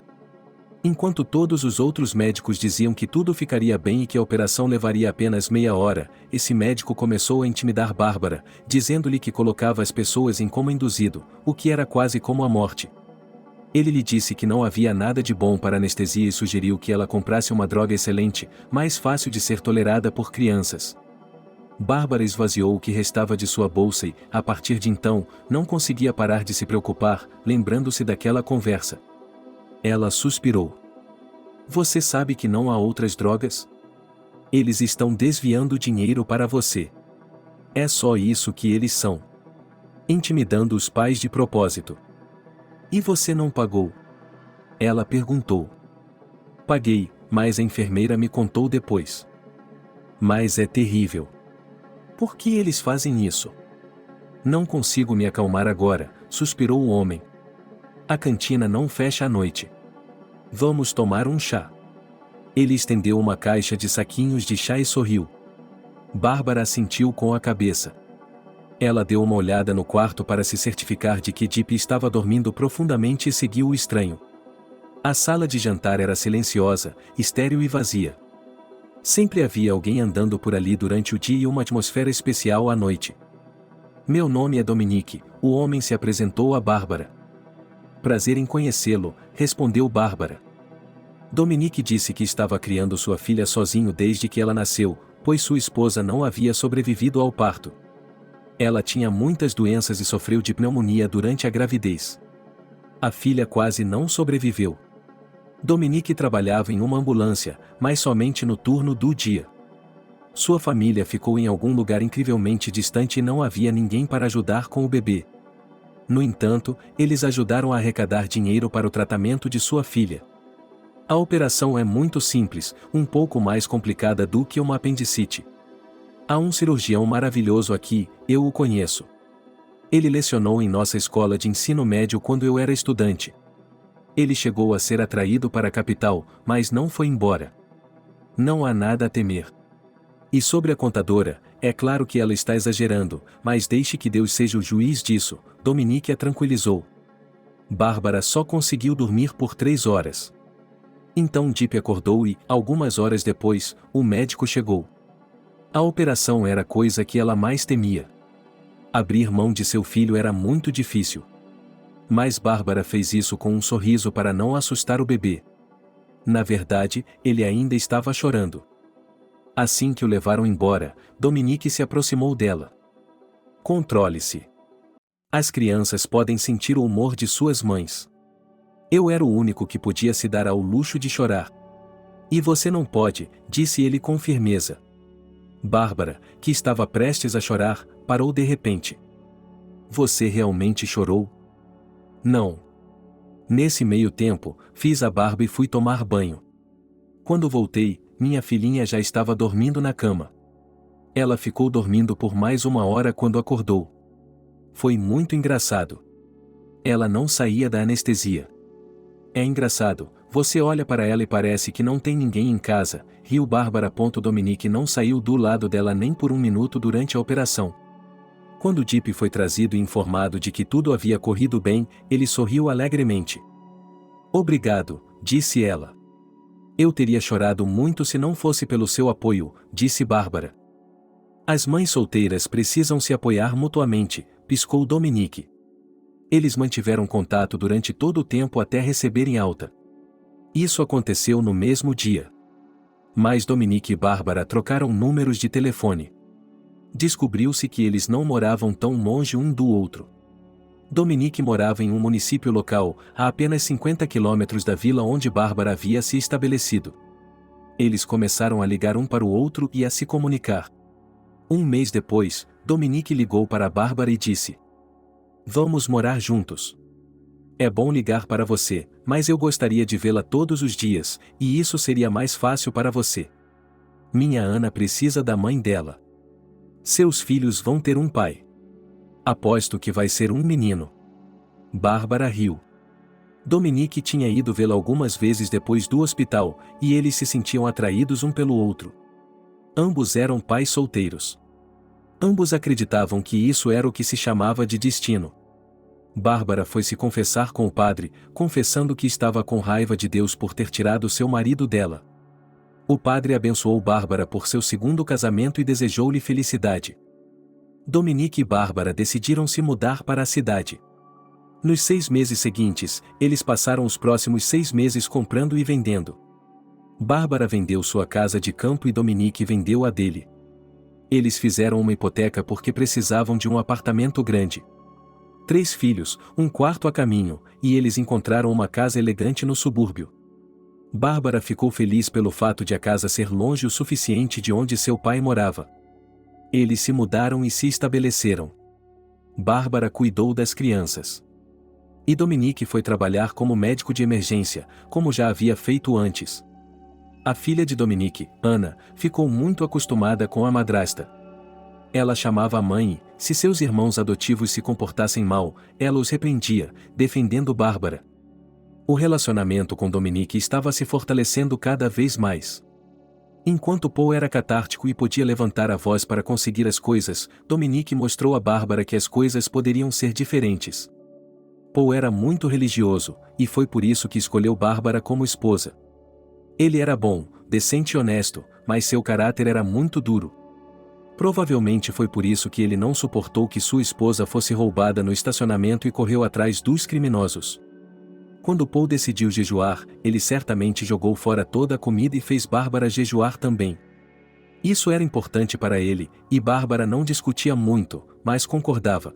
Enquanto todos os outros médicos diziam que tudo ficaria bem e que a operação levaria apenas meia hora, esse médico começou a intimidar Bárbara, dizendo-lhe que colocava as pessoas em coma induzido, o que era quase como a morte. Ele lhe disse que não havia nada de bom para anestesia e sugeriu que ela comprasse uma droga excelente, mais fácil de ser tolerada por crianças. Bárbara esvaziou o que restava de sua bolsa e, a partir de então, não conseguia parar de se preocupar, lembrando-se daquela conversa. Ela suspirou. Você sabe que não há outras drogas? Eles estão desviando dinheiro para você. É só isso que eles são. Intimidando os pais de propósito. E você não pagou? Ela perguntou. Paguei, mas a enfermeira me contou depois. Mas é terrível. Por que eles fazem isso? Não consigo me acalmar agora, suspirou o homem. A cantina não fecha à noite. Vamos tomar um chá. Ele estendeu uma caixa de saquinhos de chá e sorriu. Bárbara assentiu com a cabeça. Ela deu uma olhada no quarto para se certificar de que Deep estava dormindo profundamente e seguiu o estranho. A sala de jantar era silenciosa, estéril e vazia. Sempre havia alguém andando por ali durante o dia e uma atmosfera especial à noite. Meu nome é Dominique, o homem se apresentou a Bárbara. Prazer em conhecê-lo, respondeu Bárbara. Dominique disse que estava criando sua filha sozinho desde que ela nasceu, pois sua esposa não havia sobrevivido ao parto. Ela tinha muitas doenças e sofreu de pneumonia durante a gravidez. A filha quase não sobreviveu. Dominique trabalhava em uma ambulância, mas somente no turno do dia. Sua família ficou em algum lugar incrivelmente distante e não havia ninguém para ajudar com o bebê. No entanto, eles ajudaram a arrecadar dinheiro para o tratamento de sua filha. A operação é muito simples, um pouco mais complicada do que uma apendicite. Há um cirurgião maravilhoso aqui, eu o conheço. Ele lecionou em nossa escola de ensino médio quando eu era estudante. Ele chegou a ser atraído para a capital, mas não foi embora. Não há nada a temer. E sobre a contadora, é claro que ela está exagerando, mas deixe que Deus seja o juiz disso, Dominique a tranquilizou. Bárbara só conseguiu dormir por 3 horas. Então Deep acordou e, algumas horas depois, o médico chegou. A operação era a coisa que ela mais temia. Abrir mão de seu filho era muito difícil. Mas Bárbara fez isso com um sorriso para não assustar o bebê. Na verdade, ele ainda estava chorando. Assim que o levaram embora, Dominique se aproximou dela. Controle-se. As crianças podem sentir o humor de suas mães. Eu era o único que podia se dar ao luxo de chorar. E você não pode, disse ele com firmeza. Bárbara, que estava prestes a chorar, parou de repente. Você realmente chorou? Não. Nesse meio tempo, fiz a barba e fui tomar banho. Quando voltei, minha filhinha já estava dormindo na cama. Ela ficou dormindo por mais 1 hora quando acordou. Foi muito engraçado. Ela não saía da anestesia. É engraçado, você olha para ela e parece que não tem ninguém em casa, riu Bárbara. Dominique não saiu do lado dela nem por 1 minuto durante a operação. Quando Deep foi trazido e informado de que tudo havia corrido bem, ele sorriu alegremente. Obrigado, disse ela. Eu teria chorado muito se não fosse pelo seu apoio, disse Bárbara. As mães solteiras precisam se apoiar mutuamente, piscou Dominique. Eles mantiveram contato durante todo o tempo até receberem alta. Isso aconteceu no mesmo dia. Mas Dominique e Bárbara trocaram números de telefone. Descobriu-se que eles não moravam tão longe um do outro. Dominique morava em um município local, a apenas 50 quilômetros da vila onde Bárbara havia se estabelecido. Eles começaram a ligar um para o outro e a se comunicar. 1 mês depois, Dominique ligou para Bárbara e disse: Vamos morar juntos. É bom ligar para você, mas eu gostaria de vê-la todos os dias, e isso seria mais fácil para você. Minha Ana precisa da mãe dela. Seus filhos vão ter um pai. Aposto que vai ser um menino. Bárbara riu. Dominique tinha ido vê-la algumas vezes depois do hospital, e eles se sentiam atraídos um pelo outro. Ambos eram pais solteiros. Ambos acreditavam que isso era o que se chamava de destino. Bárbara foi se confessar com o padre, confessando que estava com raiva de Deus por ter tirado seu marido dela. O padre abençoou Bárbara por seu segundo casamento e desejou-lhe felicidade. Dominique e Bárbara decidiram se mudar para a cidade. Nos 6 meses seguintes, eles passaram os próximos 6 meses comprando e vendendo. Bárbara vendeu sua casa de campo e Dominique vendeu a dele. Eles fizeram uma hipoteca porque precisavam de um apartamento grande. 3 filhos, um quarto a caminho, e eles encontraram uma casa elegante no subúrbio. Bárbara ficou feliz pelo fato de a casa ser longe o suficiente de onde seu pai morava. Eles se mudaram e se estabeleceram. Bárbara cuidou das crianças. E Dominique foi trabalhar como médico de emergência, como já havia feito antes. A filha de Dominique, Ana, ficou muito acostumada com a madrasta. Ela chamava a mãe, e, se seus irmãos adotivos se comportassem mal, ela os repreendia, defendendo Bárbara. O relacionamento com Dominique estava se fortalecendo cada vez mais. Enquanto Paul era catártico e podia levantar a voz para conseguir as coisas, Dominique mostrou a Bárbara que as coisas poderiam ser diferentes. Paul era muito religioso, e foi por isso que escolheu Bárbara como esposa. Ele era bom, decente e honesto, mas seu caráter era muito duro. Provavelmente foi por isso que ele não suportou que sua esposa fosse roubada no estacionamento e correu atrás dos criminosos. Quando Paul decidiu jejuar, ele certamente jogou fora toda a comida e fez Bárbara jejuar também. Isso era importante para ele, e Bárbara não discutia muito, mas concordava.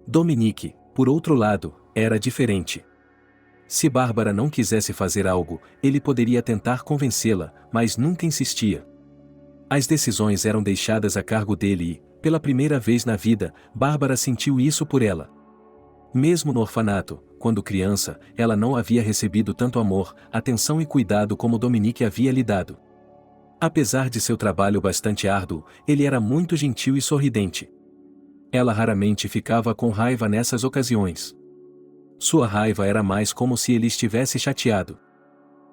Dominique, por outro lado, era diferente. Se Bárbara não quisesse fazer algo, ele poderia tentar convencê-la, mas nunca insistia. As decisões eram deixadas a cargo dele e, pela primeira vez na vida, Bárbara sentiu isso por ela. Mesmo no orfanato, quando criança, ela não havia recebido tanto amor, atenção e cuidado como Dominique havia lhe dado. Apesar de seu trabalho bastante árduo, ele era muito gentil e sorridente. Ela raramente ficava com raiva nessas ocasiões. Sua raiva era mais como se ele estivesse chateado.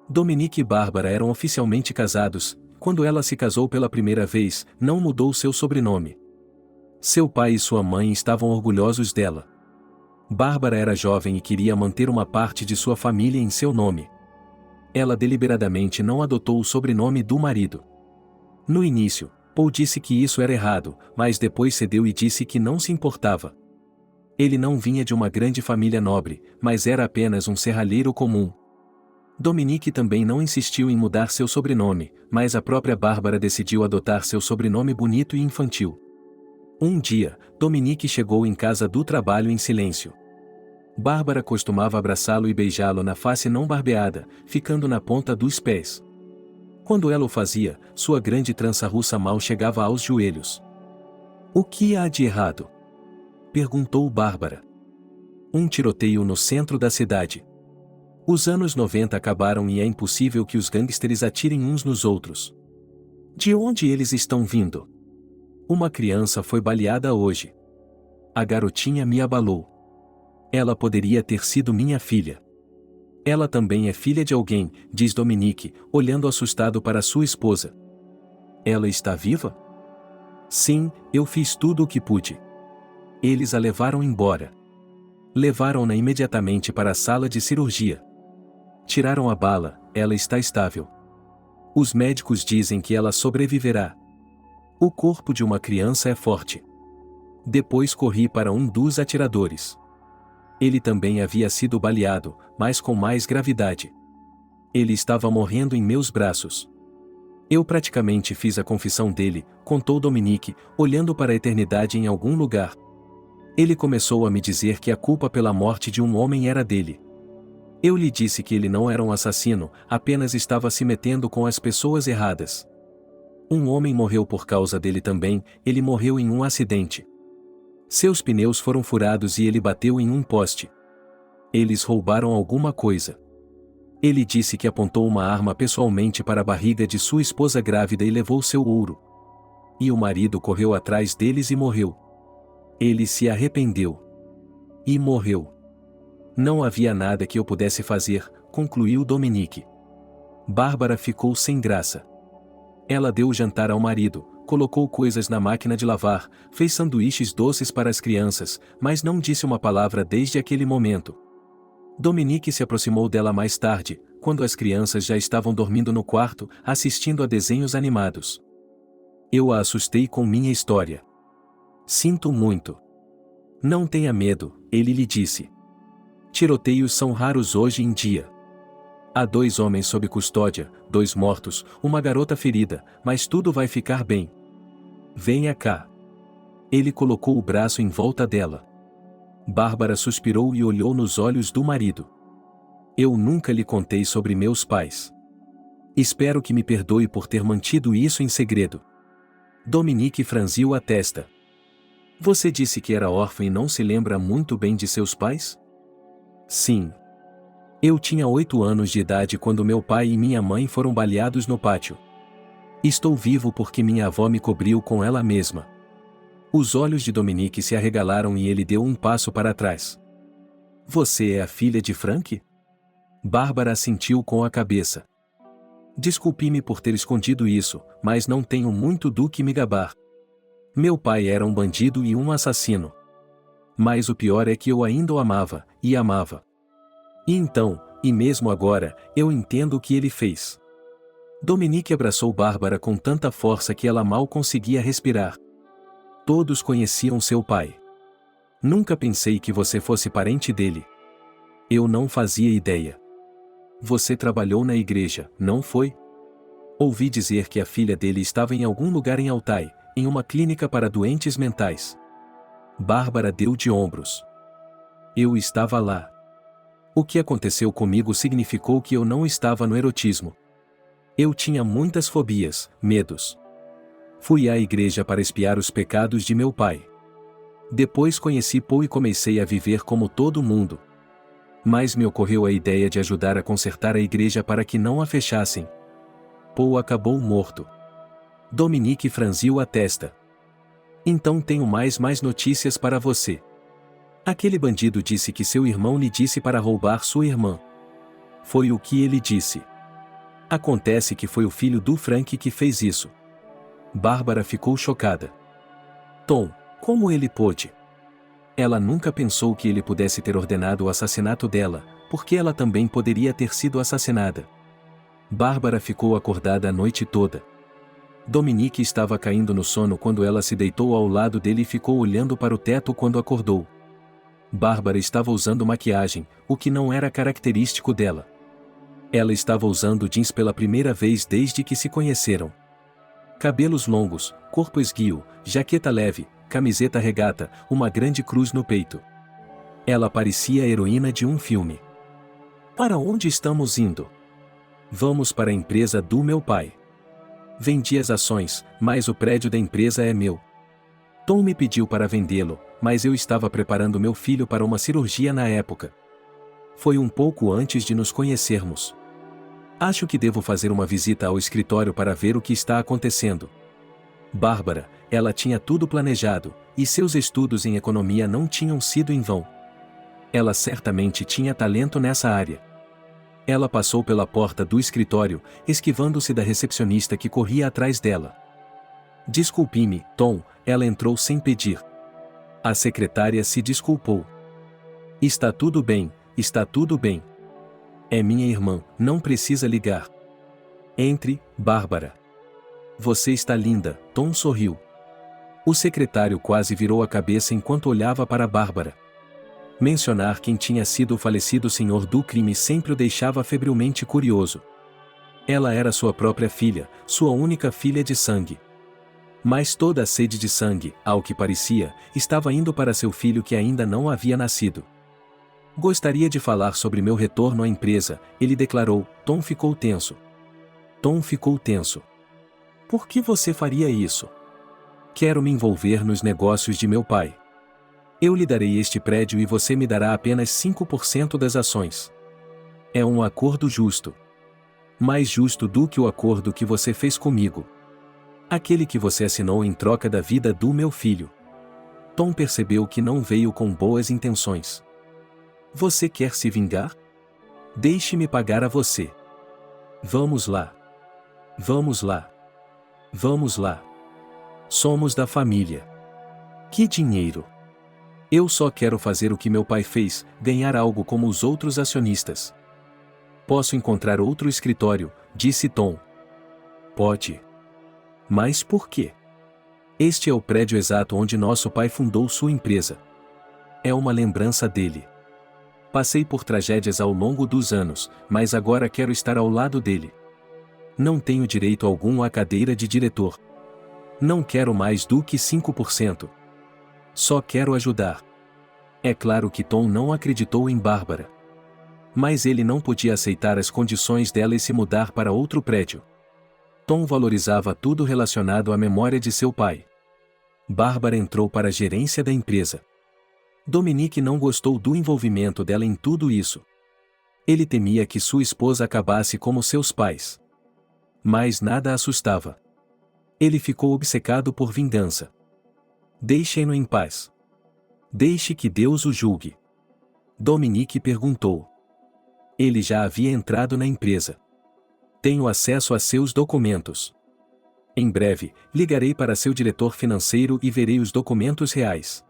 Dominique e Bárbara eram oficialmente casados. Quando ela se casou pela primeira vez, não mudou seu sobrenome. Seu pai e sua mãe estavam orgulhosos dela. Bárbara era jovem e queria manter uma parte de sua família em seu nome. Ela deliberadamente não adotou o sobrenome do marido. No início, Paul disse que isso era errado, mas depois cedeu e disse que não se importava. Ele não vinha de uma grande família nobre, mas era apenas um serralheiro comum. Dominique também não insistiu em mudar seu sobrenome, mas a própria Bárbara decidiu adotar seu sobrenome bonito e infantil. Um dia, Dominique chegou em casa do trabalho em silêncio. Bárbara costumava abraçá-lo e beijá-lo na face não barbeada, ficando na ponta dos pés. Quando ela o fazia, sua grande trança russa mal chegava aos joelhos. "O que há de errado?" perguntou Bárbara. "Um tiroteio no centro da cidade. Os anos 90 acabaram e é impossível que os gangsters atirem uns nos outros. De onde eles estão vindo? Uma criança foi baleada hoje. A garotinha me abalou. Ela poderia ter sido minha filha. Ela também é filha de alguém", diz Dominique, olhando assustado para sua esposa. "Ela está viva?" "Sim, eu fiz tudo o que pude. Eles a levaram embora. Levaram-na imediatamente para a sala de cirurgia. Tiraram a bala, ela está estável. Os médicos dizem que ela sobreviverá. O corpo de uma criança é forte." Depois corri para um dos atiradores. Ele também havia sido baleado, mas com mais gravidade. Ele estava morrendo em meus braços. Eu praticamente fiz a confissão dele, contou Dominique, olhando para a eternidade em algum lugar. Ele começou a me dizer que a culpa pela morte de um homem era dele. Eu lhe disse que ele não era um assassino, apenas estava se metendo com as pessoas erradas. Um homem morreu por causa dele também, ele morreu em um acidente. Seus pneus foram furados e ele bateu em um poste. Eles roubaram alguma coisa. Ele disse que apontou uma arma pessoalmente para a barriga de sua esposa grávida e levou seu ouro. E o marido correu atrás deles e morreu. Ele se arrependeu. E morreu. Não havia nada que eu pudesse fazer, concluiu Dominique. Bárbara ficou sem graça. Ela deu o jantar ao marido, colocou coisas na máquina de lavar, fez sanduíches doces para as crianças, mas não disse uma palavra desde aquele momento. Dominique se aproximou dela mais tarde, quando as crianças já estavam dormindo no quarto, assistindo a desenhos animados. Eu a assustei com minha história. Sinto muito. Não tenha medo, ele lhe disse. Tiroteios são raros hoje em dia. Há 2 homens sob custódia, 2 mortos, uma garota ferida, mas tudo vai ficar bem. Venha cá. Ele colocou o braço em volta dela. Bárbara suspirou e olhou nos olhos do marido. Eu nunca lhe contei sobre meus pais. Espero que me perdoe por ter mantido isso em segredo. Dominique franziu a testa. Você disse que era órfã e não se lembra muito bem de seus pais? Sim. Eu tinha 8 anos de idade quando meu pai e minha mãe foram baleados no pátio. Estou vivo porque minha avó me cobriu com ela mesma. Os olhos de Dominique se arregalaram e ele deu um passo para trás. Você é a filha de Frank? Bárbara assentiu com a cabeça. Desculpe-me por ter escondido isso, mas não tenho muito do que me gabar. Meu pai era um bandido e um assassino. Mas o pior é que eu ainda o amava, e amava. E então, e mesmo agora, eu entendo o que ele fez. Dominique abraçou Bárbara com tanta força que ela mal conseguia respirar. Todos conheciam seu pai. Nunca pensei que você fosse parente dele. Eu não fazia ideia. Você trabalhou na igreja, não foi? Ouvi dizer que a filha dele estava em algum lugar em Altai, em uma clínica para doentes mentais. Bárbara deu de ombros. Eu estava lá. O que aconteceu comigo significou que eu não estava no erotismo. Eu tinha muitas fobias, medos. Fui à igreja para expiar os pecados de meu pai. Depois conheci Paul e comecei a viver como todo mundo. Mas me ocorreu a ideia de ajudar a consertar a igreja para que não a fechassem. Paul acabou morto. Dominique franziu a testa. Então tenho mais notícias para você. Aquele bandido disse que seu irmão lhe disse para roubar sua irmã. Foi o que ele disse. Acontece que foi o filho do Frank que fez isso. Bárbara ficou chocada. Tom, como ele pôde? Ela nunca pensou que ele pudesse ter ordenado o assassinato dela, porque ela também poderia ter sido assassinada. Bárbara ficou acordada a noite toda. Dominique estava caindo no sono quando ela se deitou ao lado dele e ficou olhando para o teto quando acordou. Bárbara estava usando maquiagem, o que não era característico dela. Ela estava usando jeans pela primeira vez desde que se conheceram. Cabelos longos, corpo esguio, jaqueta leve, camiseta regata, uma grande cruz no peito. Ela parecia a heroína de um filme. Para onde estamos indo? Vamos para a empresa do meu pai. Vendi as ações, mas o prédio da empresa é meu. Tom me pediu para vendê-lo, mas eu estava preparando meu filho para uma cirurgia na época. Foi um pouco antes de nos conhecermos. Acho que devo fazer uma visita ao escritório para ver o que está acontecendo. Bárbara, ela tinha tudo planejado, e seus estudos em economia não tinham sido em vão. Ela certamente tinha talento nessa área. Ela passou pela porta do escritório, esquivando-se da recepcionista que corria atrás dela. Desculpe-me, Tom, ela entrou sem pedir. A secretária se desculpou. Está tudo bem, está tudo bem. É minha irmã, não precisa ligar. Entre, Bárbara. Você está linda, Tom sorriu. O secretário quase virou a cabeça enquanto olhava para Bárbara. Mencionar quem tinha sido o falecido senhor do crime sempre o deixava febrilmente curioso. Ela era sua própria filha, sua única filha de sangue. Mas toda a sede de sangue, ao que parecia, estava indo para seu filho que ainda não havia nascido. Gostaria de falar sobre meu retorno à empresa, ele declarou. Tom ficou tenso. Tom ficou tenso. Por que você faria isso? Quero me envolver nos negócios de meu pai. Eu lhe darei este prédio e você me dará apenas 5% das ações. É um acordo justo. Mais justo do que o acordo que você fez comigo. Aquele que você assinou em troca da vida do meu filho. Tom percebeu que não veio com boas intenções. Você quer se vingar? Deixe-me pagar a você. Vamos lá. Vamos lá. Vamos lá. Somos da família. Que dinheiro! Eu só quero fazer o que meu pai fez, ganhar algo como os outros acionistas. Posso encontrar outro escritório, disse Tom. Pode. Mas por quê? Este é o prédio exato onde nosso pai fundou sua empresa. É uma lembrança dele. Passei por tragédias ao longo dos anos, mas agora quero estar ao lado dele. Não tenho direito algum à cadeira de diretor. Não quero mais do que 5%. Só quero ajudar. É claro que Tom não acreditou em Bárbara. Mas ele não podia aceitar as condições dela e se mudar para outro prédio. Tom valorizava tudo relacionado à memória de seu pai. Bárbara entrou para a gerência da empresa. Dominique não gostou do envolvimento dela em tudo isso. Ele temia que sua esposa acabasse como seus pais. Mas nada assustava. Ele ficou obcecado por vingança. Deixem-no em paz. Deixe que Deus o julgue. Dominique perguntou. Ele já havia entrado na empresa. Tenho acesso a seus documentos. Em breve, ligarei para seu diretor financeiro e verei os documentos reais.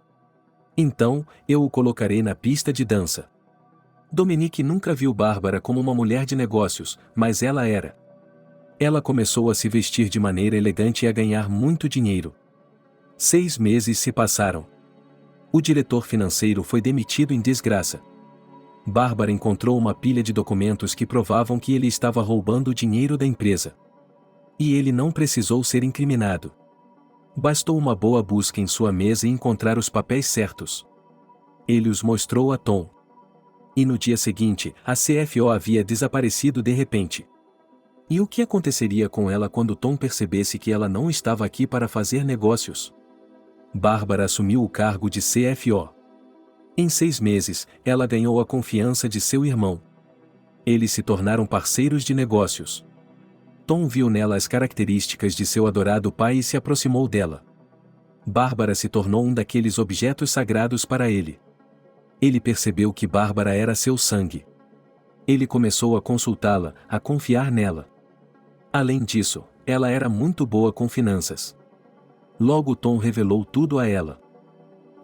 Então, eu o colocarei na pista de dança. Dominique nunca viu Bárbara como uma mulher de negócios, mas ela era. Ela começou a se vestir de maneira elegante e a ganhar muito dinheiro. 6 meses se passaram. O diretor financeiro foi demitido em desgraça. Bárbara encontrou uma pilha de documentos que provavam que ele estava roubando o dinheiro da empresa. E ele não precisou ser incriminado. Bastou uma boa busca em sua mesa e encontrar os papéis certos. Ele os mostrou a Tom. E no dia seguinte, a CFO havia desaparecido de repente. E o que aconteceria com ela quando Tom percebesse que ela não estava aqui para fazer negócios? Bárbara assumiu o cargo de CFO. Em 6 meses, ela ganhou a confiança de seu irmão. Eles se tornaram parceiros de negócios. Tom viu nela as características de seu adorado pai e se aproximou dela. Bárbara se tornou um daqueles objetos sagrados para ele. Ele percebeu que Bárbara era seu sangue. Ele começou a consultá-la, a confiar nela. Além disso, ela era muito boa com finanças. Logo Tom revelou tudo a ela.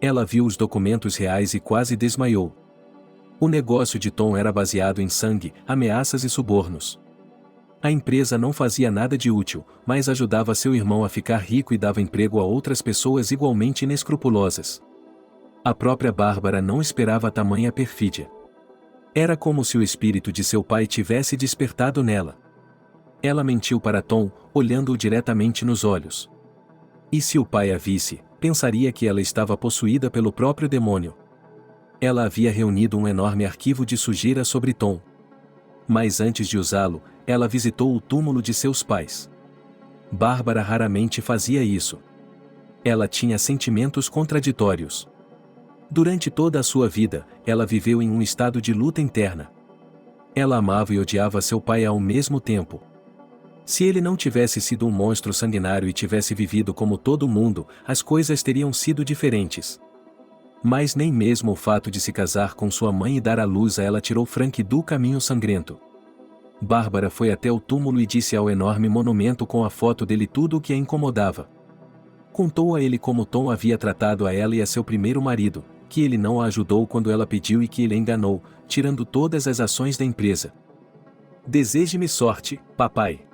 Ela viu os documentos reais e quase desmaiou. O negócio de Tom era baseado em sangue, ameaças e subornos. A empresa não fazia nada de útil, mas ajudava seu irmão a ficar rico e dava emprego a outras pessoas igualmente inescrupulosas. A própria Bárbara não esperava tamanha perfídia. Era como se o espírito de seu pai tivesse despertado nela. Ela mentiu para Tom, olhando-o diretamente nos olhos. E se o pai a visse, pensaria que ela estava possuída pelo próprio demônio. Ela havia reunido um enorme arquivo de sujeira sobre Tom. Mas antes de usá-lo, ela visitou o túmulo de seus pais. Bárbara raramente fazia isso. Ela tinha sentimentos contraditórios. Durante toda a sua vida, ela viveu em um estado de luta interna. Ela amava e odiava seu pai ao mesmo tempo. Se ele não tivesse sido um monstro sanguinário e tivesse vivido como todo mundo, as coisas teriam sido diferentes. Mas nem mesmo o fato de se casar com sua mãe e dar à luz a ela tirou Frank do caminho sangrento. Bárbara foi até o túmulo e disse ao enorme monumento com a foto dele tudo o que a incomodava. Contou a ele como Tom havia tratado a ela e a seu primeiro marido, que ele não a ajudou quando ela pediu e que ele enganou, tirando todas as ações da empresa. Deseje-me sorte, papai.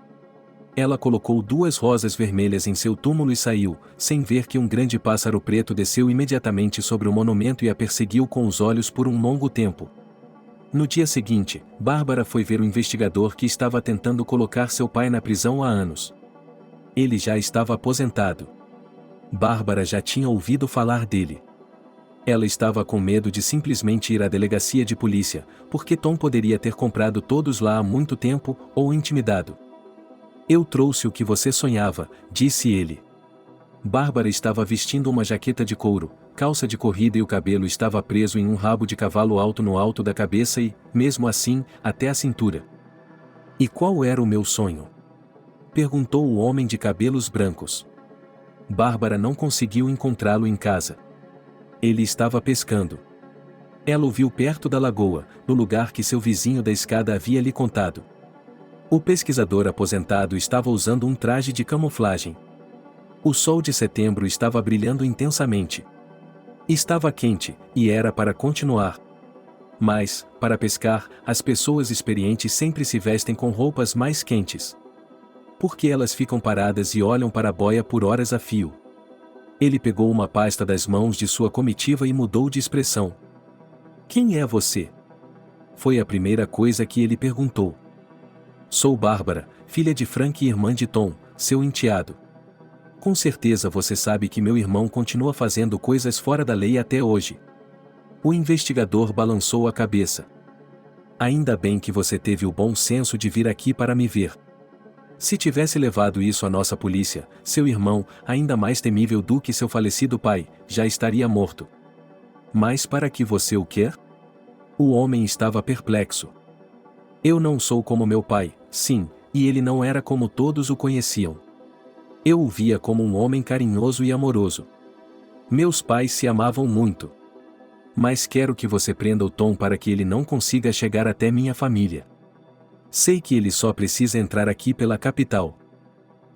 Ela colocou 2 rosas vermelhas em seu túmulo e saiu, sem ver que um grande pássaro preto desceu imediatamente sobre o monumento e a perseguiu com os olhos por um longo tempo. No dia seguinte, Bárbara foi ver o investigador que estava tentando colocar seu pai na prisão há anos. Ele já estava aposentado. Bárbara já tinha ouvido falar dele. Ela estava com medo de simplesmente ir à delegacia de polícia, porque Tom poderia ter comprado todos lá há muito tempo, ou intimidado. Eu trouxe o que você sonhava, disse ele. Bárbara estava vestindo uma jaqueta de couro, calça de corrida e o cabelo estava preso em um rabo de cavalo alto no alto da cabeça e, mesmo assim, até a cintura. E qual era o meu sonho? Perguntou o homem de cabelos brancos. Bárbara não conseguiu encontrá-lo em casa. Ele estava pescando. Ela o viu perto da lagoa, no lugar que seu vizinho da escada havia lhe contado. O pesquisador aposentado estava usando um traje de camuflagem. O sol de setembro estava brilhando intensamente. Estava quente, e era para continuar. Mas, para pescar, as pessoas experientes sempre se vestem com roupas mais quentes. Porque elas ficam paradas e olham para a boia por horas a fio. Ele pegou uma pasta das mãos de sua comitiva e mudou de expressão. Quem é você? Foi a primeira coisa que ele perguntou. Sou Bárbara, filha de Frank e irmã de Tom, seu enteado. Com certeza você sabe que meu irmão continua fazendo coisas fora da lei até hoje. O investigador balançou a cabeça. Ainda bem que você teve o bom senso de vir aqui para me ver. Se tivesse levado isso à nossa polícia, seu irmão, ainda mais temível do que seu falecido pai, já estaria morto. Mas para que você o quer? O homem estava perplexo. Eu não sou como meu pai, sim, e ele não era como todos o conheciam. Eu o via como um homem carinhoso e amoroso. Meus pais se amavam muito. Mas quero que você prenda o Tom para que ele não consiga chegar até minha família. Sei que ele só precisa entrar aqui pela capital.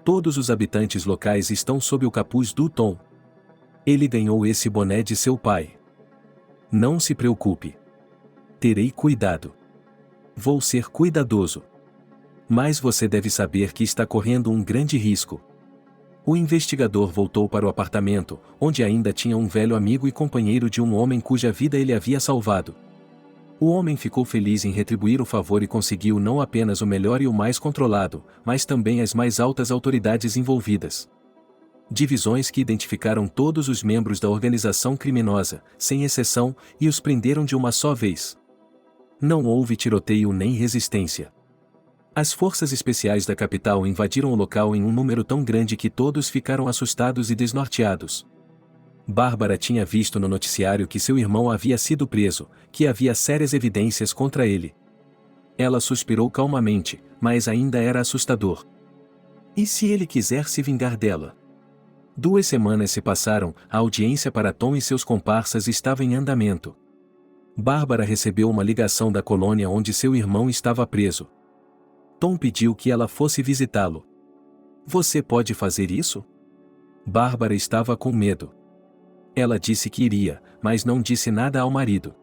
Todos os habitantes locais estão sob o capuz do Tom. Ele ganhou esse boné de seu pai. Não se preocupe. Terei cuidado. Vou ser cuidadoso. Mas você deve saber que está correndo um grande risco. O investigador voltou para o apartamento, onde ainda tinha um velho amigo e companheiro de um homem cuja vida ele havia salvado. O homem ficou feliz em retribuir o favor e conseguiu não apenas o melhor e o mais controlado, mas também as mais altas autoridades envolvidas. Divisões que identificaram todos os membros da organização criminosa, sem exceção, e os prenderam de uma só vez. Não houve tiroteio nem resistência. As forças especiais da capital invadiram o local em um número tão grande que todos ficaram assustados e desnorteados. Bárbara tinha visto no noticiário que seu irmão havia sido preso, que havia sérias evidências contra ele. Ela suspirou calmamente, mas ainda era assustador. E se ele quiser se vingar dela? 2 semanas se passaram, a audiência para Tom e seus comparsas estava em andamento. Bárbara recebeu uma ligação da colônia onde seu irmão estava preso. Tom pediu que ela fosse visitá-lo. Você pode fazer isso? Bárbara estava com medo. Ela disse que iria, mas não disse nada ao marido.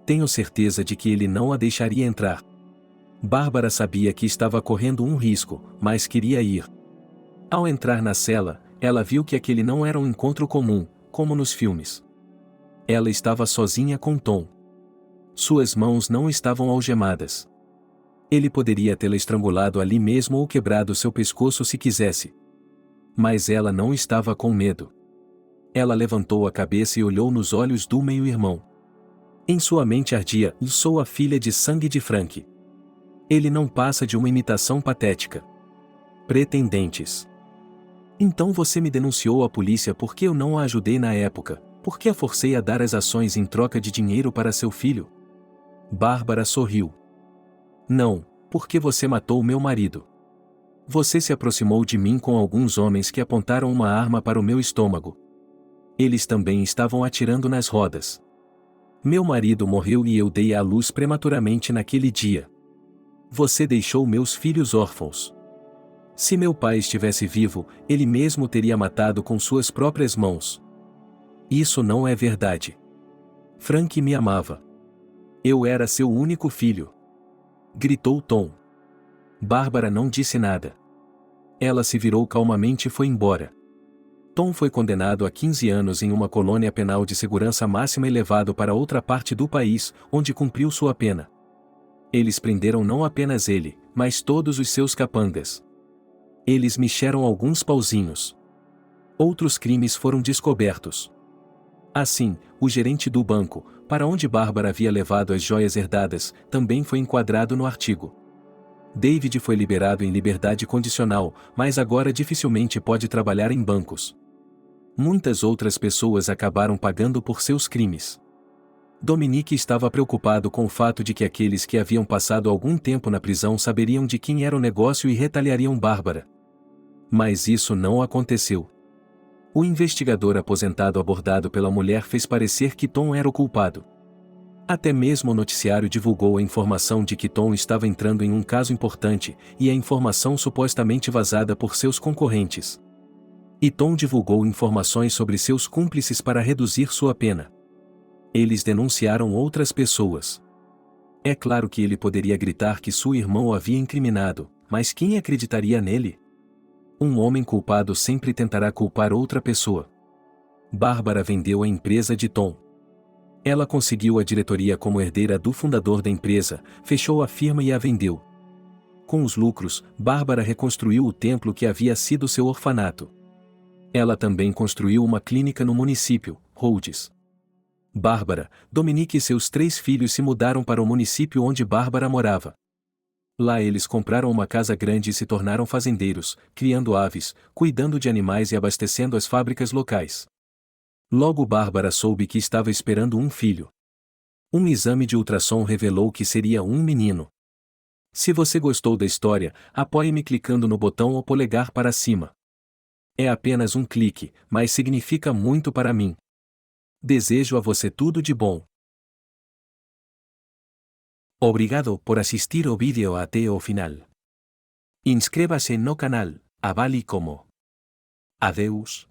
Tenho certeza de que ele não a deixaria entrar. Bárbara sabia que estava correndo um risco, mas queria ir. Ao entrar na cela, ela viu que aquele não era um encontro comum, como nos filmes. Ela estava sozinha com Tom. Suas mãos não estavam algemadas. Ele poderia tê-la estrangulado ali mesmo ou quebrado seu pescoço se quisesse. Mas ela não estava com medo. Ela levantou a cabeça e olhou nos olhos do meio-irmão. Em sua mente ardia: sou a filha de sangue de Frank. Ele não passa de uma imitação patética. Pretendentes. Então você me denunciou à polícia porque eu não a ajudei na época, porque a forcei a dar as ações em troca de dinheiro para seu filho? Bárbara sorriu. Não, porque você matou meu marido. Você se aproximou de mim com alguns homens que apontaram uma arma para o meu estômago. Eles também estavam atirando nas rodas. Meu marido morreu e eu dei à luz prematuramente naquele dia. Você deixou meus filhos órfãos. Se meu pai estivesse vivo, ele mesmo teria matado com suas próprias mãos. Isso não é verdade. Frank me amava. Eu era seu único filho. Gritou Tom. Bárbara não disse nada. Ela se virou calmamente e foi embora. Tom foi condenado a 15 anos em uma colônia penal de segurança máxima e levado para outra parte do país, onde cumpriu sua pena. Eles prenderam não apenas ele, mas todos os seus capangas. Eles mexeram alguns pauzinhos. Outros crimes foram descobertos. Assim, o gerente do banco, para onde Bárbara havia levado as joias herdadas, também foi enquadrado no artigo. David foi liberado em liberdade condicional, mas agora dificilmente pode trabalhar em bancos. Muitas outras pessoas acabaram pagando por seus crimes. Dominique estava preocupado com o fato de que aqueles que haviam passado algum tempo na prisão saberiam de quem era o negócio e retaliariam Bárbara. Mas isso não aconteceu. O investigador aposentado abordado pela mulher fez parecer que Tom era o culpado. Até mesmo o noticiário divulgou a informação de que Tom estava entrando em um caso importante, e a informação supostamente vazada por seus concorrentes. E Tom divulgou informações sobre seus cúmplices para reduzir sua pena. Eles denunciaram outras pessoas. É claro que ele poderia gritar que seu irmão o havia incriminado, mas quem acreditaria nele? Um homem culpado sempre tentará culpar outra pessoa. Bárbara vendeu a empresa de Tom. Ela conseguiu a diretoria como herdeira do fundador da empresa, fechou a firma e a vendeu. Com os lucros, Bárbara reconstruiu o templo que havia sido seu orfanato. Ela também construiu uma clínica no município, Rhodes. Bárbara, Dominique e seus 3 filhos se mudaram para o município onde Bárbara morava. Lá eles compraram uma casa grande e se tornaram fazendeiros, criando aves, cuidando de animais e abastecendo as fábricas locais. Logo Bárbara soube que estava esperando um filho. Um exame de ultrassom revelou que seria um menino. Se você gostou da história, apoie-me clicando no botão ou polegar para cima. É apenas um clique, mas significa muito para mim. Desejo a você tudo de bom. Obrigado por assistir o vídeo até o final. Inscreva-se no canal, avale como. Adeus.